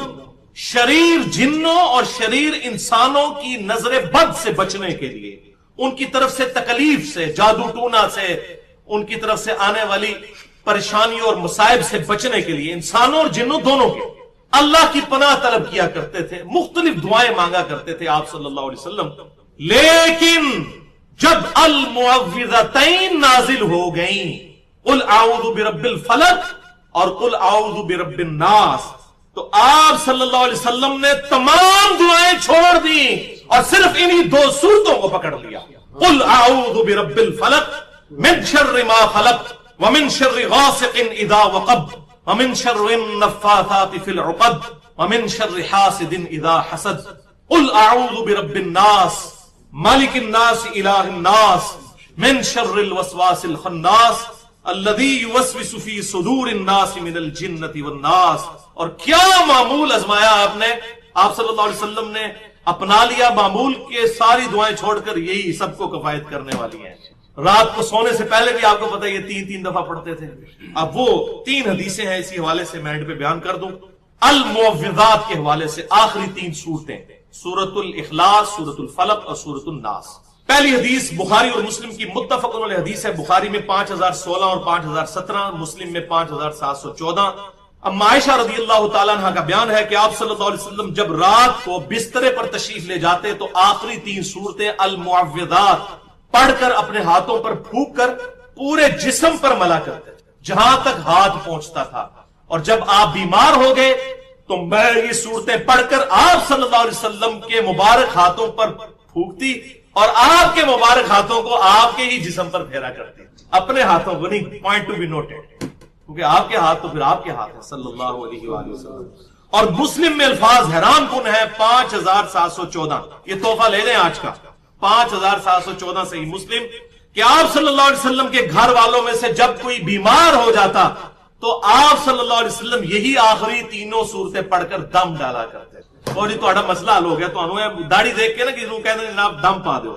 شریر جنوں اور شریر انسانوں کی نظر بد سے بچنے کے لیے، ان کی طرف سے تکلیف سے، جادو ٹونا سے، ان کی طرف سے آنے والی پریشانیوں اور مصائب سے بچنے کے لیے انسانوں اور جنوں دونوں کے اللہ کی پناہ طلب کیا کرتے تھے، مختلف دعائیں مانگا کرتے تھے آپ صلی اللہ علیہ وسلم. لیکن جب المعوذتین نازل ہو گئیں، قل اعوذ برب الفلق اور قل اعوذ برب الناس، تو آپ صلی اللہ علیہ وسلم نے تمام دعائیں چھوڑ دی اور صرف انہی 2 صورتوں کو پکڑ لیا. قل اعوذ برب الفلق من شر ما خلق ومن شر غاسق اذا وقب ومن شر النفاثات في العقد ومن شر حاسد اذا حسد قل اعوذ برب الناس مالک الناس الہ الناس من شر الوسواس الخناس الذی یوسوس فی صدور الناس من الجنۃ والناس. اور کیا معمول ازمایا آپ نے، آپ صلی اللہ علیہ وسلم نے اپنا لیا معمول کے ساری دعائیں چھوڑ کر یہی سب کو کفایت کرنے والی ہیں. رات کو سونے سے پہلے بھی آپ کو پتہ یہ تین دفعہ پڑھتے تھے. اب وہ 3 حدیثیں ہیں اسی حوالے سے میں اینڈ پہ بیان کر دوں. المعوذات کے حوالے سے آخری 3 صورتیں، سورۃ الاخلاص، سورۃ الفلق اور سورۃ الناس. پہلی حدیث بخاری اور مسلم کی متفق علیہ حدیث ہے. بخاری میں 5016 اور 5017، مسلم میں 5714. اب عائشہ رضی اللہ تعالیٰ عنہ کا بیان ہے کہ آپ صلی اللہ علیہ وسلم جب رات کو بسترے پر تشریف لے جاتے تو آخری 3 صورتیں المعوذات پڑھ کر اپنے ہاتھوں پر پھونک کر پورے جسم پر ملا کرتے جہاں تک ہاتھ پہنچتا تھا. اور جب آپ بیمار ہو گئے تو میں یہ صورتیں پڑھ کر آپ صلی اللہ علیہ وسلم کے مبارک ہاتھوں پر پھونکتی اور آپ کے مبارک ہاتھوں کو آپ کے ہی جسم پر پھیرا کرتی. اپنے ہاتھوں کو نہیں، پوائنٹ ٹو بی نوٹڈ، کیونکہ آپ کے ہاتھ تو پھر آپ کے ہاتھ ہیں صلی اللہ علیہ وآلہ وسلم. اور مسلم میں الفاظ حیران کن ہے 5714. یہ تحفہ لے لیں آج کا، 5714 صحیح مسلم کہ آپ صلی اللہ علیہ وسلم کے گھر والوں میں سے جب کوئی بیمار ہو جاتا تو آپ صلی اللہ علیہ وسلم یہی آخری 3 صورتیں پڑھ کر دم ڈالا کرتے. اور جی تہاڈا مسئلہ حل ہو گیا، تو داڑھی دیکھ کے نا کسی کو کہتے ہیں جناب دم پا دو.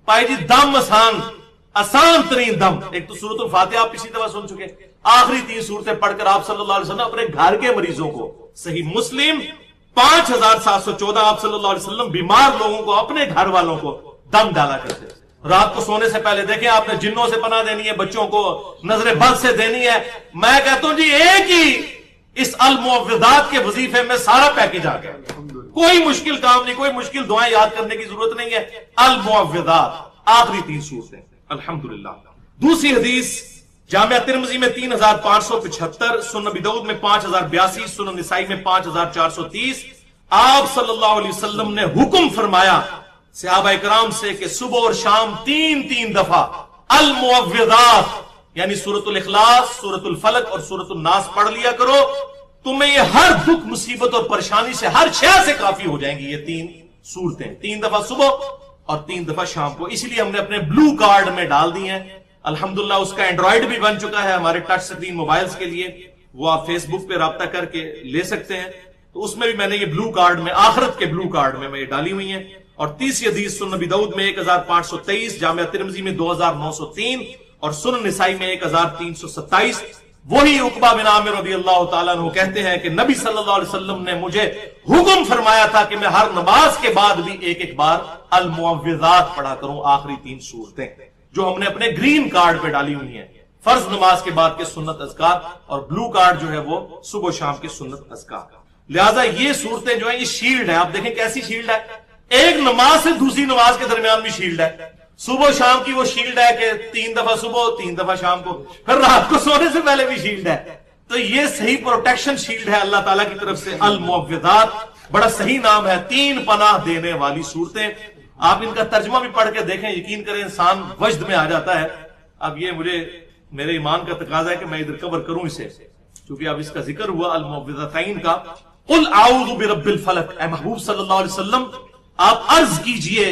پائی جی دم آسان ترین دم، ایک تو سورۃ الفاتحہ آپ پچھلی دفعہ سن چکے، آخری 3 صورتیں پڑھ کر آپ صلی اللہ علیہ وسلم اپنے گھر کے مریضوں کو، صحیح مسلم 5714، آپ صلی اللہ علیہ وسلم بیمار لوگوں کو، اپنے گھر والوں کو دم ڈالا کرتے. رات کو سونے سے پہلے دیکھیں آپ نے جنوں سے پناہ دینی ہے، بچوں کو نظر بد سے دینی ہے. میں کہتا ہوں جی ایک ہی اس المعوذات کے وظیفے میں سارا پیکج آ گیا. کوئی مشکل کام نہیں، کوئی مشکل دعائیں یاد کرنے کی ضرورت نہیں ہے. المعوذات آخری 3 صورتیں الحمدللہ. دوسری حدیث جامعہ ترمذی میں 3575، سنن ابی داؤد میں 5082، سنن نسائی میں 5430. آپ صلی اللہ علیہ وسلم نے حکم فرمایا صحابہ کرام سے کہ صبح اور شام 3 دفعہ المعوذات یعنی سورۃ الاخلاص، سورۃ الفلق اور سورۃ الناس پڑھ لیا کرو. تمہیں یہ ہر دکھ مصیبت اور پریشانی سے، ہر شے سے کافی ہو جائیں گی یہ 3 صورتیں. 3 دفعہ صبح اور 3 دفعہ شام کو. اس لیے ہم نے اپنے بلو کارڈ میں ڈال دی ہیں. الحمدللہ اس کا اینڈرائیڈ بھی بن چکا ہے ہمارے ٹچ سکرین موبائلز کے لیے، وہ آپ فیس بک پہ رابطہ کر کے لے سکتے ہیں. تو اس میں بھی میں نے یہ بلو کارڈ میں، آخرت کے بلو کارڈ میں یہ ڈالی ہوئی ہیں. اور تیسری حدیث سنن ابی داؤد میں 1523، جامعہ ترمذی میں 2903 اور سنن نسائی میں 1327. وہی عقبہ بن عامر رضی اللہ تعالیٰ عنہ کہتے ہیں کہ نبی صلی اللہ علیہ وسلم نے مجھے حکم فرمایا تھا کہ میں ہر نماز کے بعد بھی ایک بار المعوذات پڑھا کروں، آخری 3 صورتیں جو ہم نے اپنے گرین کارڈ پہ ڈالی ہوئی ہیں. فرض نماز کے بعد کے سنت اذکار، اور بلو کارڈ جو ہے وہ صبح و شام کے سنت اذکار. لہٰذا یہ صورتیں جو ہیں یہ شیلڈ ہے. آپ دیکھیں کیسی شیلڈ ہے، ایک نماز سے دوسری نماز کے درمیان بھی شیلڈ ہے. صبح و شام کی وہ شیلڈ ہے کہ 3 دفعہ صبح 3 دفعہ شام کو، پھر رات کو سونے سے پہلے بھی شیلڈ ہے. تو یہ صحیح پروٹیکشن شیلڈ ہے اللہ تعالیٰ کی طرف سے. المعوذات بڑا صحیح نام ہے، 3 پناہ دینے والی صورتیں. آپ ان کا ترجمہ بھی پڑھ کے دیکھیں، یقین کریں انسان وجد میں آ جاتا ہے. اب یہ میرے ایمان کا تقاضا ہے کہ میں ادھر کور کروں اسے، کیونکہ اب اس کا ذکر ہوا المعوذتین کا. قل اعوذ برب الفلق، اے محبوب صلی اللہ علیہ وسلم آپ عرض کیجئے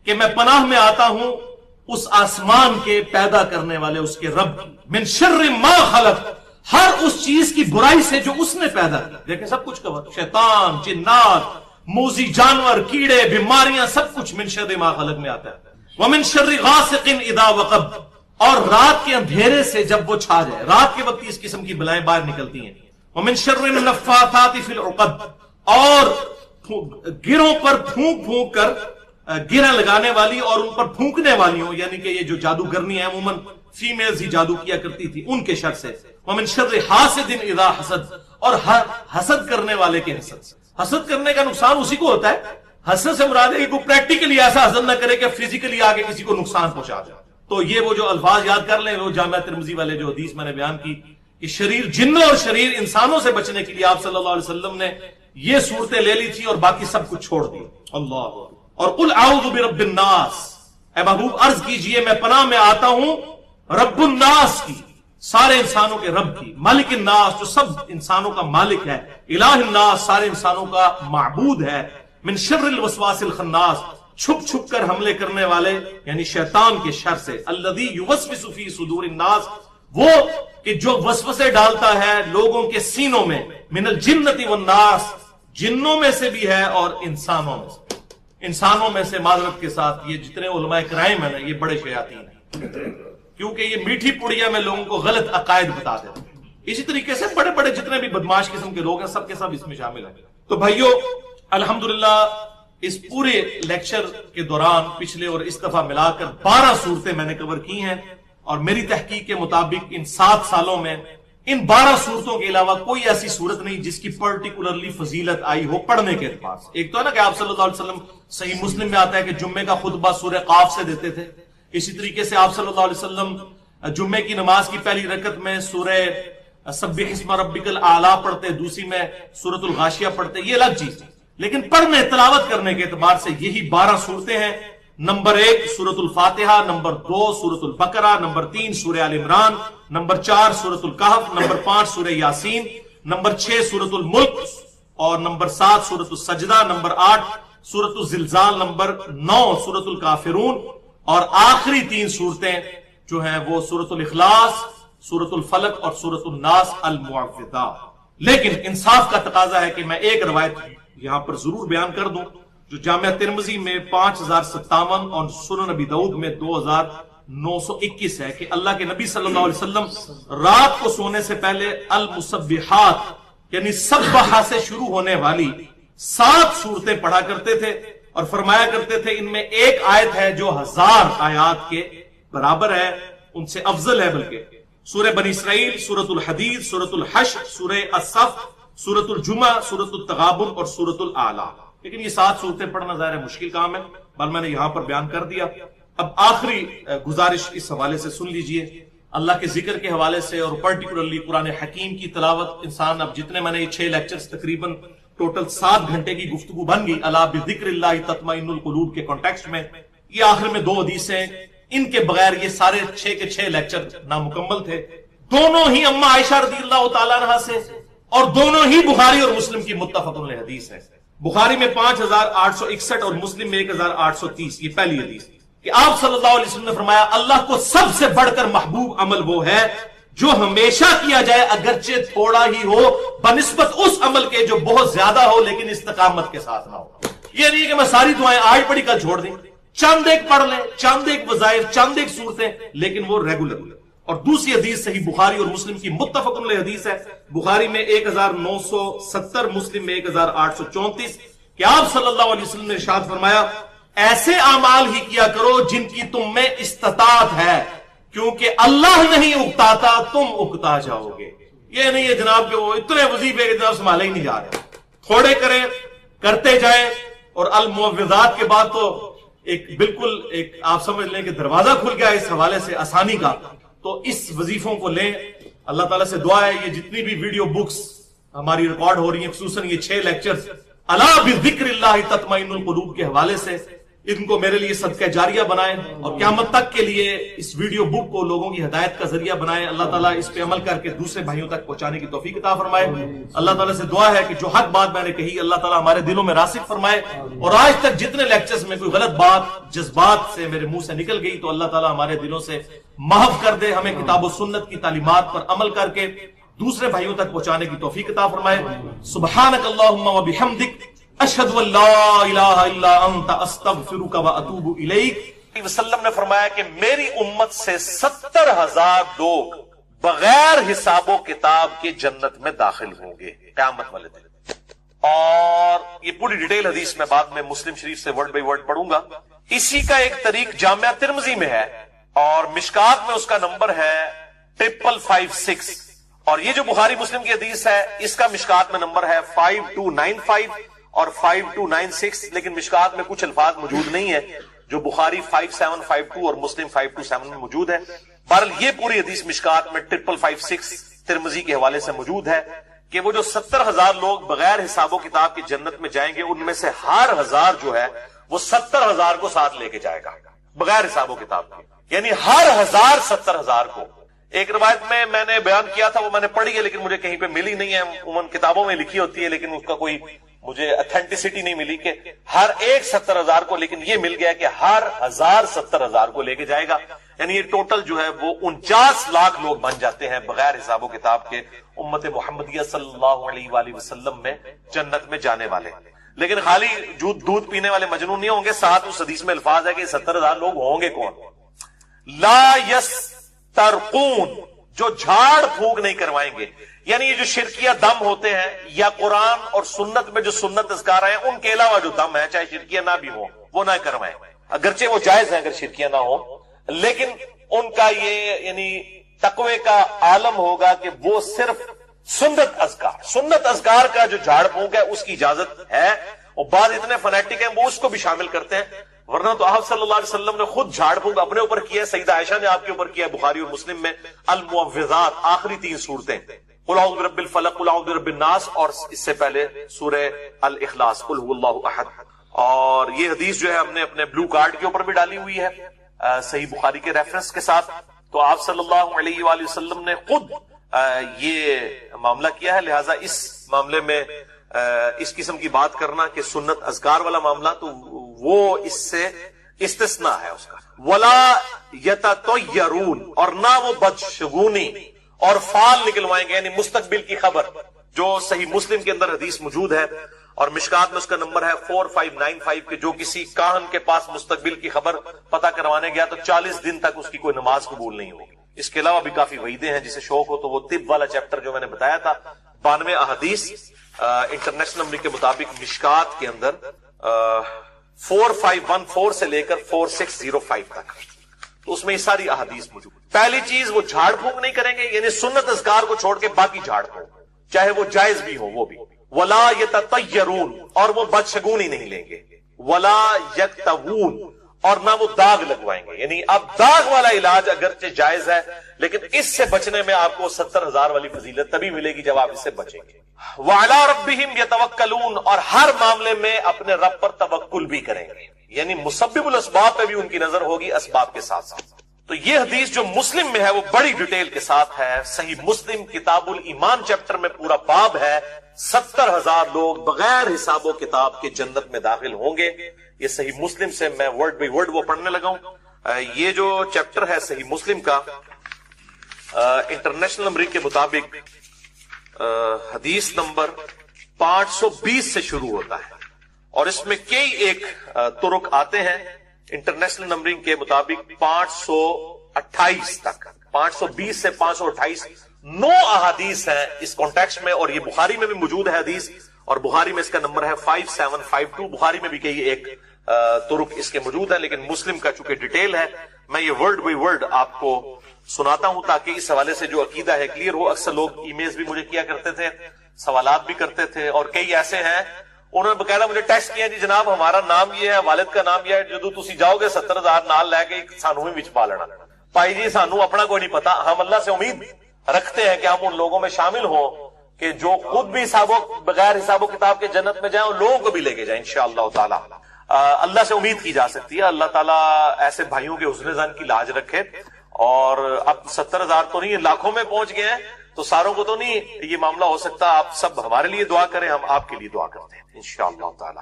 کہ میں پناہ میں آتا ہوں اس آسمان کے پیدا کرنے والے، اس کے رب، من شر ما خلق، ہر اس چیز کی برائی سے جو اس نے پیدا کی. دیکھیں سب کچھ کور، شیطان، جنات، موذی جانور، کیڑے، بیماریاں، سب کچھ من شر ما خلق میں آتا ہے. ومن شر غاسق اذا وقب، اور رات کے اندھیرے سے جب وہ چھا جائے، رات کے وقت اس قسم کی بلائیں باہر نکلتی ہیں. ومن شر النفاثات فی العقد، اور گروں پر پھونک کر، گرہ لگانے والی اور ان پر پھونکنے والی ہوں، یعنی کہ یہ جو جادوگرنی ہے عموماً فیمیلز ہی جادو کیا کرتی تھی، ان کے شر سے. ومن شر حاسد اذا حسد، اور حسد کرنے والے کے حسد سے. حسد کرنے کا نقصان اسی کو ہوتا ہے. حسد سے مراد ہے کہ کوئی پریکٹیکلی ایسا حسد نہ کرے کہ فزیکلی آ کے کسی کو نقصان پہنچا جائے. تو یہ وہ جو الفاظ یاد کر لیں، وہ جامعہ ترمذی والے جو حدیث میں نے بیان کی کہ شریر جنوں اور شریر انسانوں سے بچنے کے لیے آپ صلی اللہ علیہ وسلم نے یہ صورتیں لے لی تھی اور باقی سب کچھ چھوڑ دی. اللہ. اور قل اعوذ برب الناس، اے محبوب عرض کیجئے میں پناہ میں آتا ہوں رب الناس کی، سارے انسانوں کے رب کی، مالک الناس جو سب انسانوں کا مالک ہے، الہ الناس صارے انسانوں کا معبود ہے، من شر الوسواس الخناس چھپ چھپ کر حملے کرنے والے یعنی شیطان کے شر سے، الذی یوسوس فی صدور الناس وہ کہ جو وسوسے ڈالتا ہے لوگوں کے سینوں میں، من الجنۃ والناس جنوں میں سے بھی ہے اور انسانوں میں سے، انسانوں میں سے معذرت کے ساتھ یہ جتنے علماء کرائم ہیں نا یہ بڑے شیاطین ہیں، کیونکہ یہ میٹھی پڑیا میں لوگوں کو غلط عقائد بتا دیتے ہیں۔ اسی طریقے سے بڑے بڑے جتنے بھی بدماش قسم کے لوگ ہیں سب کے سب اس میں شامل ہیں۔ تو بھائیو الحمدللہ اس پورے لیکچر کے دوران پچھلے اور اس دفعہ ملا کر 12 صورتیں میں نے کور کی ہیں، اور میری تحقیق کے مطابق ان 7 سالوں میں ان 12 صورتوں کے علاوہ کوئی ایسی صورت نہیں جس کی پرٹیکولرلی فضیلت آئی ہو پڑھنے کے اعتبار سے۔ ایک تو ہے نا کہ آپ صلی اللہ علیہ وسلم صحیح مسلم میں آتا ہے کہ جمعے کا خطبہ سورہ قاف سے دیتے تھے، اسی طریقے سے آپ صلی اللہ علیہ وسلم جمعے کی نماز کی پہلی رکعت میں سورہ سبح اسم ربک الاعلی پڑھتے، دوسری میں سورۃ الغاشیہ پڑھتے، یہ الگ چیز ہے، لیکن پڑھنے تلاوت کرنے کے اعتبار سے یہی 12 صورتیں ہیں۔ نمبر 1 سورۃ الفاتحہ، نمبر 2 سورۃ البقرہ، نمبر 3 سورہ آل عمران، نمبر 4 سورۃ الکہف، نمبر 5 سورہ یاسین، نمبر 6 سورۃ الملک، اور نمبر 7 سورۃ السجدہ، نمبر 8 سورۃ الزلزال، نمبر 9 سورۃ الکافرون، اور آخری 3 صورتیں جو ہیں وہ سورۃ الاخلاص، سورۃ الفلق اور سورۃ الناس المعوذات۔ لیکن انصاف کا تقاضا ہے کہ میں ایک روایت یہاں پر ضرور بیان کر دوں جو جامعہ ترمذی میں 5057 اور سنن نبی داؤد میں 2921 ہے کہ اللہ کے نبی صلی اللہ علیہ وسلم رات کو سونے سے پہلے المسبحات یعنی سبحہ سے شروع ہونے والی 7 صورتیں پڑھا کرتے تھے، اور فرمایا کرتے تھے ان میں ایک آیت ہے جو 1000 آیات کے برابر ہے، ان سے افضل ہے، بلکہ سورہ بنی اسرائیل، سورۃ الحدید، سورۃ الحشر، سورہ الصف، سورۃ الجمعہ، سورۃ التغابن اور سورۃ الاعلی۔ لیکن یہ 7 صورتیں پڑھنا ظاہر ہے مشکل کام ہے، بل میں نے یہاں پر بیان کر دیا۔ اب آخری گزارش اس حوالے سے سن لیجئے، اللہ کے ذکر کے حوالے سے اور پرٹیکولرلی قرآن حکیم کی تلاوت انسان اب جتنے میں نے یہ 6 لیکچرز تقریباً ٹوٹل 7 گھنٹے کی گفتگو بن گئی الا بذکر اللہ تطمئن القلوب کے کانٹیکسٹ میں، یہ آخر میں 2 حدیثیں، ان کے بغیر یہ سارے 6 کے 6 لیکچر نامکمل تھے۔ دونوں ہی اما عائشہ رضی اللہ تعالیٰ عنہا سے، اور دونوں ہی بخاری اور مسلم کی متفق علیہ حدیث ہے۔ بخاری میں 5861 اور مسلم میں 1830، یہ پہلی حدیث کہ آپ صلی اللہ علیہ وسلم نے فرمایا اللہ کو سب سے بڑھ کر محبوب عمل وہ ہے جو ہمیشہ کیا جائے اگرچہ تھوڑا ہی ہو، بنسبت اس عمل کے جو بہت زیادہ ہو لیکن استقامت کے ساتھ نہ ہو۔ یہ نہیں کہ میں ساری دعائیں آج پڑھی کل چھوڑ دیں، چند ایک پڑھ لیں، چند ایک وظائف، چند ایک صورتیں، لیکن وہ ریگولر۔ اور دوسری حدیث صحیح بخاری اور مسلم کی متفق علیہ حدیث ہے، بخاری میں 1970، مسلم میں 1834، کہ آپ صلی اللہ علیہ وسلم نے ارشاد فرمایا ایسے اعمال ہی کیا کرو جن کی تم میں استطاعت ہے، کیونکہ اللہ نہیں اکتاتا، تم اکتا جاؤ گے۔ یہ نہیں ہے جناب کہ وہ اتنے وظیفے کے جناب سنبھالے ہی نہیں جا رہے، تھوڑے کریں، کرتے جائیں۔ اور المعوذات کے بعد تو ایک بالکل ایک آپ سمجھ لیں کہ دروازہ کھل گیا اس حوالے سے آسانی کا، تو اس وظیفوں کو لیں۔ اللہ تعالیٰ سے دعا ہے یہ جتنی بھی ویڈیو بکس ہماری ریکارڈ ہو رہی ہیں، خصوصاً یہ 6 لیکچرز الا بذکر اللہ تطمئن القلوب کے حوالے سے، ان کو میرے لیے صدقہ جاریہ بنائیں اور قیامت تک کے لیے اس ویڈیو بک کو لوگوں کی ہدایت کا ذریعہ بنائیں۔ اللہ تعالیٰ اس پہ عمل کر کے دوسرے بھائیوں تک پہنچانے کی توفیق عطا فرمائے۔ اللہ تعالیٰ سے دعا ہے کہ جو حق بات میں نے کہی اللہ تعالیٰ ہمارے دلوں میں راسخ فرمائے، اور آج تک جتنے لیکچرز میں کوئی غلط بات جذبات سے میرے منہ سے نکل گئی تو اللہ تعالیٰ ہمارے دلوں سے محو کر دے، ہمیں کتاب و سنت کی تعلیمات پر عمل کر کے دوسرے بھائیوں تک پہنچانے کی توفیق عطا فرمائے۔ سبحانک اللہم و بحمدک، اشہد ان لا الہ الا انت، استغفرک و اتوب الیک۔ وسلم نے فرمایا کہ میری امت سے 70,000 لوگ بغیر حساب و کتاب کے جنت میں داخل ہوں گے قیامت والے دن۔ اور یہ پوری ڈیٹیل حدیث میں بعد میں مسلم شریف سے ورڈ بائی ورڈ پڑھوں گا۔ اسی کا ایک طریق جامعہ ترمذی میں ہے اور مشکات میں اس کا نمبر ہے 5556، اور یہ جو بخاری مسلم کی حدیث ہے اس کا مشکات میں نمبر ہے 5295 اور 5296، لیکن مشکات میں کچھ الفاظ موجود نہیں ہے جو بخاری 5752 اور مسلم 527 میں موجود ہے۔ بہرحال یہ پوری حدیث مشکات میں 5556 ترمذی کے حوالے سے موجود ہے کہ وہ جو 70,000 لوگ بغیر حساب و کتاب کی جنت میں جائیں گے، ان میں سے ہر 1000 جو ہے وہ 70,000 کو ساتھ لے کے جائے گا بغیر حساب و کتاب کے، یعنی ہر 1000 70,000 کو۔ ایک روایت میں نے بیان کیا تھا، وہ میں نے پڑھی ہے لیکن مجھے کہیں پہ ملی نہیں ہے، عموماً کتابوں میں لکھی ہوتی ہے لیکن اس کا کوئی مجھے اتھینٹسٹی نہیں ملی، کہ ہر ایک 70,000 کو، لیکن یہ مل گیا کہ ہر 1000 70,000 کو لے کے جائے گا، یعنی یہ ٹوٹل جو ہے وہ 49 لاکھ لوگ بن جاتے ہیں بغیر حساب و کتاب کے امت محمدیہ صلی اللہ علیہ وآلہ وسلم میں جنت میں جانے والے۔ لیکن خالی دودھ پینے والے مجنون نہیں ہوں گے، ساتھ اس حدیث میں الفاظ ہے کہ 70,000 لوگ ہوں گے کون؟ لا یسترقون، جو جھاڑ پھونک نہیں کروائیں گے، یعنی یہ جو شرکیہ دم ہوتے ہیں یا قرآن اور سنت میں جو سنت اذکار ہیں ان کے علاوہ جو دم ہے چاہے شرکیہ نہ بھی ہو وہ نہ کروائیں، اگرچہ وہ جائز ہیں اگر شرکیہ نہ ہو، لیکن ان کا یہ یعنی تقوی کا عالم ہوگا کہ وہ صرف سنت اذکار کا جو جھاڑ پھونک ہے اس کی اجازت ہے، اور بعض اتنے فنیٹک ہیں وہ اس کو بھی شامل کرتے ہیں، ورنہ تو آپ صلی اللہ علیہ وسلم نے خود جھاڑ پھونک اپنے اوپر کیا ہے، سیدہ عائشہ نے آپ کے اوپر کیا ہے، بخاری اور مسلم میں المعوذات آخری 3 صورتیں، قل اعوذ برب الفلق، قل اعوذ برب الناس، اور اس سے پہلے سورہ الاخلاص، قل هو اللہ احد۔ اور یہ حدیث جو ہے ہم نے اپنے بلو کارڈ کے اوپر بھی ڈالی ہوئی ہے صحیح بخاری کے ریفرنس کے ساتھ، تو آپ صلی اللہ علیہ وآلہ وسلم نے خود یہ معاملہ کیا ہے، لہٰذا اس معاملے میں اس قسم کی بات کرنا کہ سنت اذکار والا معاملہ تو وہ اس سے استثناء ہے اس کا۔ ولا یتطیرون، اور نہ وہ بدشگونی اور فال نکلوائیں گے، یعنی مستقبل کی خبر، جو صحیح مسلم کے اندر حدیث موجود ہے اور مشکات میں اس کا نمبر ہے 4595 کہ جو کسی کاہن کے پاس مستقبل کی خبر پتہ کروانے گیا تو 40 دن تک اس کی کوئی نماز قبول نہیں ہوگی۔ اس کے علاوہ بھی کافی وعیدیں ہیں، جسے شوق ہو تو وہ طب والا چیپٹر جو میں نے بتایا تھا 92 احادیث انٹرنیشنل نمبر کے مطابق مشکات کے اندر 4514 سے لے کر 4605 تک، تو اس میں یہ ساری احادیث موجود۔ پہلی چیز وہ جھاڑ پھونک نہیں کریں گے، یعنی سنت اذکار کو چھوڑ کے باقی جھاڑ پھونک، چاہے وہ جائز بھی ہو وہ بھی۔ ولا یتطیرون، اور وہ بدشگونی نہیں لیں گے۔ ولا یکتوون، اور نہ وہ داغ لگوائیں گے، یعنی اب داغ والا علاج اگرچہ جائز ہے لیکن اس سے بچنے میں آپ کو 70,000 والی فضیلت تبھی ملے گی جب آپ اس سے بچیں گے۔ وعلی ربہم یتوکلون، اور ہر معاملے میں اپنے رب پر توکل بھی کریں گے، یعنی مسبب الاسباب پہ بھی ان کی نظر ہوگی اسباب کے ساتھ ساتھ۔ تو یہ حدیث جو مسلم میں ہے وہ بڑی ڈیٹیل کے ساتھ ہے، صحیح مسلم کتاب الایمان چیپٹر میں پورا باب ہے، 70,000 لوگ بغیر حساب و کتاب کے جنت میں داخل ہوں گے۔ یہ صحیح مسلم سے میں ورڈ بائی ورڈ وہ پڑھنے لگا ہوں۔ یہ جو چیپٹر ہے صحیح مسلم کا انٹرنیشنل نمبر کے مطابق حدیث نمبر 520 سے شروع ہوتا ہے، اور اس میں کئی ایک طرق آتے ہیں انٹرنیشنل نمبرنگ کے مطابق 528 تک، 520 سے 528 9 احادیث ہیں اس کانٹیکسٹ میں، اور یہ بخاری میں بھی موجود ہے حدیث، اور بخاری میں اس کا نمبر ہے 5752۔ بخاری میں بھی کئی ایک طرق اس کے موجود ہیں، لیکن مسلم کا چونکہ ڈیٹیل ہے میں یہ ورڈ بائی ورڈ آپ کو سناتا ہوں تاکہ اس حوالے سے جو عقیدہ ہے کلیئر ہو۔ اکثر لوگ ای میلز بھی مجھے کیا کرتے تھے، سوالات بھی کرتے تھے، اور کئی ایسے ہیں انہوں نے باقاعدہ مجھے ٹیکسٹ کیا، جی جناب ہمارا نام یہ ہے، والد کا نام یہ ہے، جدو تسی جاؤ گے 70,000 نال لے کے سانو ہی وچ پا لینا۔ بھائی جی سانو اپنا کوئی نہیں پتا، ہم اللہ سے امید رکھتے ہیں کہ ہم ان لوگوں میں شامل ہوں کہ جو خود بھی بغیر حساب و کتاب کے جنت میں جائیں اور لوگوں کو بھی لے کے جائیں انشاءاللہ تعالی۔ اللہ سے امید کی جا سکتی ہے، اللہ تعالیٰ ایسے بھائیوں کے حسن ظن کی لاج رکھے۔ اور اب 70,000 تو نہیں، لاکھوں میں پہنچ گئے ہیں تو ساروں کو تو نہیں یہ معاملہ ہو سکتا، آپ سب ہمارے لیے دعا کریں، ہم آپ کے لیے دعا کرتے ہیں انشاءاللہ تعالی۔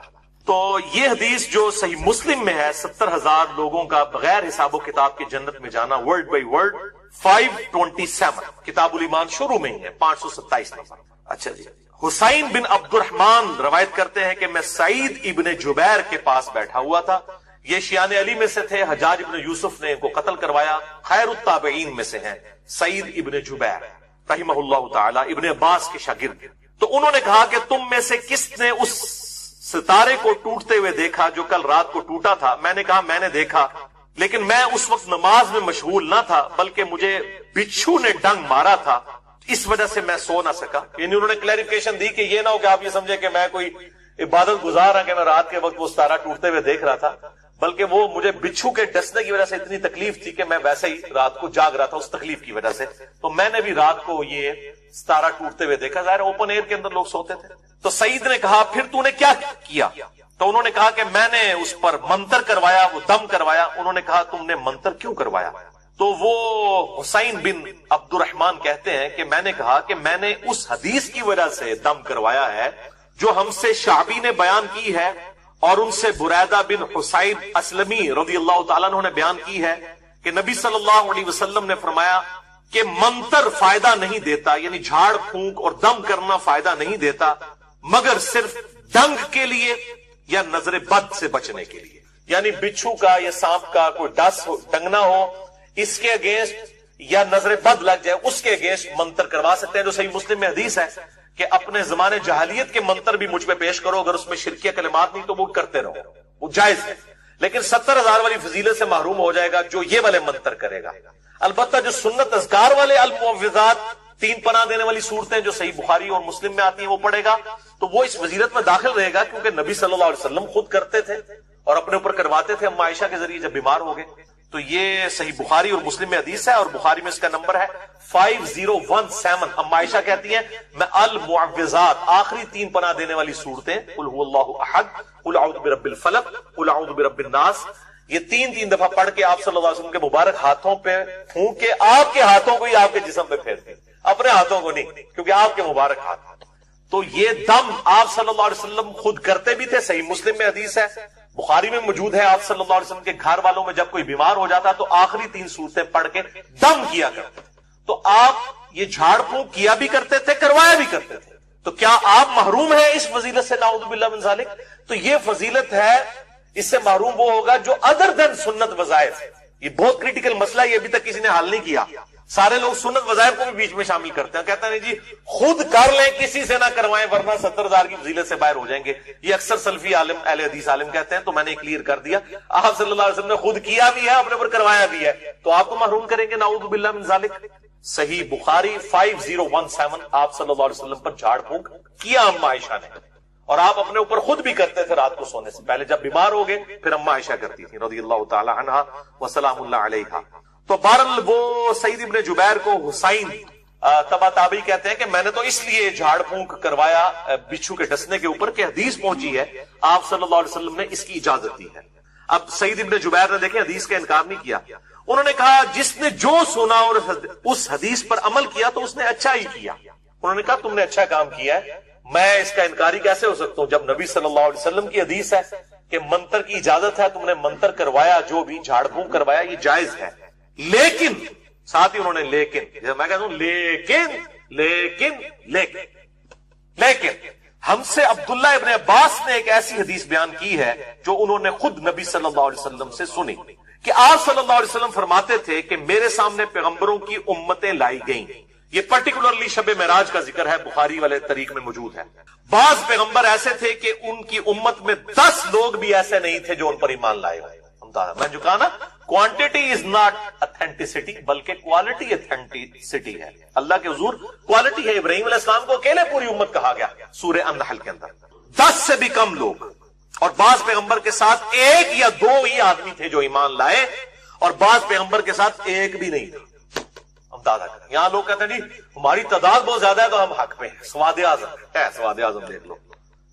تو یہ حدیث جو صحیح مسلم میں ہے 70,000 لوگوں کا بغیر حساب و کتاب کے جنت میں جانا، ورڈ بائی ورڈ 527 کتاب الایمان شروع میں ہی ہے، 527 نمبر۔ اچھا جی، حسین بن عبد الرحمن روایت کرتے ہیں کہ میں سعید ابن جبیر کے پاس بیٹھا ہوا تھا، یہ شیعان علی میں سے تھے، حجاج ابن یوسف نے ان کو قتل کروایا، خیر التابعین میں سے ہیں سعید ابن جبیر رحمہ اللہ تعالی، ابن عباس کے شاگرد۔ تو انہوں نے کہا کہ تم میں سے کس نے اس ستارے کو ٹوٹتے ہوئے دیکھا جو کل رات کو ٹوٹا تھا؟ میں نے کہا میں نے دیکھا، لیکن میں اس وقت نماز میں مشغول نہ تھا بلکہ مجھے بچھو نے ڈنگ مارا تھا، اس وجہ سے میں سو نہ سکا۔ یعنی انہوں نے کلیریفیکیشن دی کہ یہ نہ ہو کہ آپ یہ سمجھے کہ میں کوئی عبادت گزار ہوں کہ میں رات کے وقت وہ ستارہ ٹوٹتے ہوئے دیکھ رہا تھا، بلکہ وہ مجھے بچھو کے ڈسنے کی وجہ سے اتنی تکلیف تھی کہ میں ویسے ہی رات کو جاگ رہا تھا اس تکلیف کی وجہ سے، تو میں نے بھی رات کو یہ ستارہ ٹوٹتے ہوئے دیکھا۔ ظاہر اوپن ایئر کے اندر لوگ سوتے تھے۔ تو سعید نے کہا پھر تو نے کیا کیا؟ تو انہوں نے کہا کہ میں نے اس پر منتر کروایا، وہ دم کروایا۔ انہوں نے کہا تم نے منتر کیوں کروایا؟ تو وہ حسین بن عبد الرحمن کہتے ہیں کہ میں نے کہا کہ میں نے اس حدیث کی وجہ سے دم کروایا ہے جو ہم سے شعبی نے بیان کی ہے اور ان سے بریدہ بن حسین اسلمی رضی اللہ تعالیٰ عنہ نے بیان کی ہے کہ نبی صلی اللہ علیہ وسلم نے فرمایا کہ منتر فائدہ نہیں دیتا، یعنی جھاڑ پھونک اور دم کرنا فائدہ نہیں دیتا مگر صرف ڈنگ کے لیے یا نظر بد سے بچنے کے لیے، یعنی بچھو کا یا سانپ کا کوئی ڈس ڈنگنا ہو اس کے اگینسٹ یا نظر بد لگ جائے اس کے اگینسٹ منتر کروا سکتے ہیں، جو صحیح مسلم میں حدیث ہے کہ اپنے زمانے جہالیت کے منتر بھی مجھ پہ پیش کرو، اگر اس میں شرکیہ کلمات نہیں تو وہ کرتے رہو، وہ جائز ہے، لیکن 70,000 والی فضیلت سے محروم ہو جائے گا جو یہ والے منتر کرے گا۔ البتہ جو سنت اذکار والے المعوذات، 3 پناہ دینے والی صورتیں جو صحیح بخاری اور مسلم میں آتی ہیں وہ پڑھے گا تو وہ اس فضیلت میں داخل رہے گا، کیونکہ نبی صلی اللہ علیہ وسلم خود کرتے تھے اور اپنے اوپر کرواتے تھے اما عائشہ کے ذریعے جب بیمار ہو گئے۔ تو یہ صحیح بخاری اور مسلم میں حدیث ہے، اور بخاری میں اس کا نمبر ہے 5017۔ اما عائشہ کہتی ہیں میں المعوذات آخری 3 پناہ دینے والی صورتیں قل هو اللہ احد، قل اعوذ برب الفلق، قل اعوذ برب الناس، یہ 3 دفعہ پڑھ کے آپ صلی اللہ علیہ وسلم کے مبارک ہاتھوں پہ پھونک کے آپ کے ہاتھوں کو ہی آپ کے جسم پہ پھیرتے، اپنے ہاتھوں کو نہیں، کیونکہ آپ کے مبارک ہاتھ۔ تو یہ دم آپ صلی اللہ علیہ وسلم خود کرتے بھی تھے، صحیح مسلم میں حدیث ہے، بخاری میں موجود ہے، آپ صلی اللہ علیہ وسلم کے گھر والوں میں جب کوئی بیمار ہو جاتا تو آخری 3 صورتیں پڑھ کے دم کیا کرتے تھے۔ تو آپ یہ جھاڑ پھونک کیا بھی کرتے تھے، کروایا بھی کرتے تھے، تو کیا آپ محروم ہیں اس فضیلت سے؟ نعوذ باللہ من ذالک۔ تو یہ فضیلت ہے، اس سے محروم وہ ہوگا جو ادر دین سنت وظائف۔ یہ بہت کریٹیکل مسئلہ ہے، یہ ابھی تک کسی نے حل نہیں کیا۔ سارے لوگ سنت وظائف کو بھی بیچ میں شامل کرتے ہیں، کہتے ہیں جی خود کر لیں، کسی سے نہ کروائیں ورنہ 70,000 کی فضیلت سے باہر ہو جائیں گے۔ یہ اکثر سلفی عالم اہل حدیث عالم کہتے ہیں، تو میں نے کلیئر کر دیا، آپ صلی اللہ علیہ وسلم نے خود کیا بھی ہے، اپنے اوپر کروایا بھی ہے، تو آپ کو محروم کریں گے؟ نعوذ باللہ من ذالک۔ صحیح بخاری 5017، آپ صلی اللہ علیہ وسلم پر جھاڑ پھونک کیا اما عائشہ نے، اور آپ اپنے اوپر خود بھی کرتے تھے رات کو سونے سے پہلے، جب بیمار ہو گئے پھر اما عائشہ کرتی تھی رضی اللہ تعالی عنہا وسلام اللہ علیہا۔ تو بہرحال وہ سعید ابن جبیر کو حسین تبا تابعی کہتے ہیں کہ میں نے تو اس لیے جھاڑ پھونک کروایا بچھو کے ڈسنے کے اوپر کہ حدیث پہنچی ہے، آپ صلی اللہ علیہ وسلم نے اس کی اجازت دی ہے۔ اب سعید ابن جبیر نے دیکھیں حدیث کا انکار نہیں کیا، انہوں نے کہا جس نے جو سنا اور اس حدیث پر عمل کیا تو اس نے اچھا ہی کیا۔ انہوں نے کہا تم نے اچھا کام کیا ہے، میں اس کا انکاری کیسے ہو سکتا ہوں جب نبی صلی اللہ علیہ وسلم کی حدیث ہے کہ منتر کی اجازت ہے، تم نے منتر کروایا، جو بھی جھاڑ پھونک کروایا یہ جائز ہے، لیکن ساتھ ہی انہوں نے لیکن، میں کہتا ہوں لیکن ہم سے عبداللہ ابن عباس نے ایک ایسی حدیث بیان کی ہے جو انہوں نے خود نبی صلی اللہ علیہ وسلم سے سنی کہ آپ صلی اللہ علیہ وسلم فرماتے تھے کہ میرے سامنے پیغمبروں کی امتیں لائی گئیں۔ یہ پرٹیکولرلی شب معراج کا ذکر ہے، بخاری والے طریق میں موجود ہے۔ بعض پیغمبر ایسے تھے کہ ان کی امت میں 10 لوگ بھی ایسے نہیں تھے جو ان پر ایمان لائے ہوئے۔ میں جو کہا نا، کوانٹٹی از ناٹ اتھینٹسٹی بلکہ کوالٹی اتھینٹسٹی ہے۔ اللہ کے حضور کوالٹی ہے۔ ابراہیم علیہ السلام کو اکیلے پوری امت کہا گیا سورہ النحل کے اندر، 10 سے بھی کم لوگ، اور بعض پیغمبر کے ساتھ 1 یا 2 ہی آدمی تھے جو ایمان لائے، اور بعض پیغمبر کے ساتھ 1 بھی نہیں تھا۔ اندازہ کریں، یہاں لوگ کہتے ہیں جی ہماری تعداد بہت زیادہ ہے تو ہم حق پہ ہیں۔ سواد اعظم ہے، سواد اعظم دیکھ لو،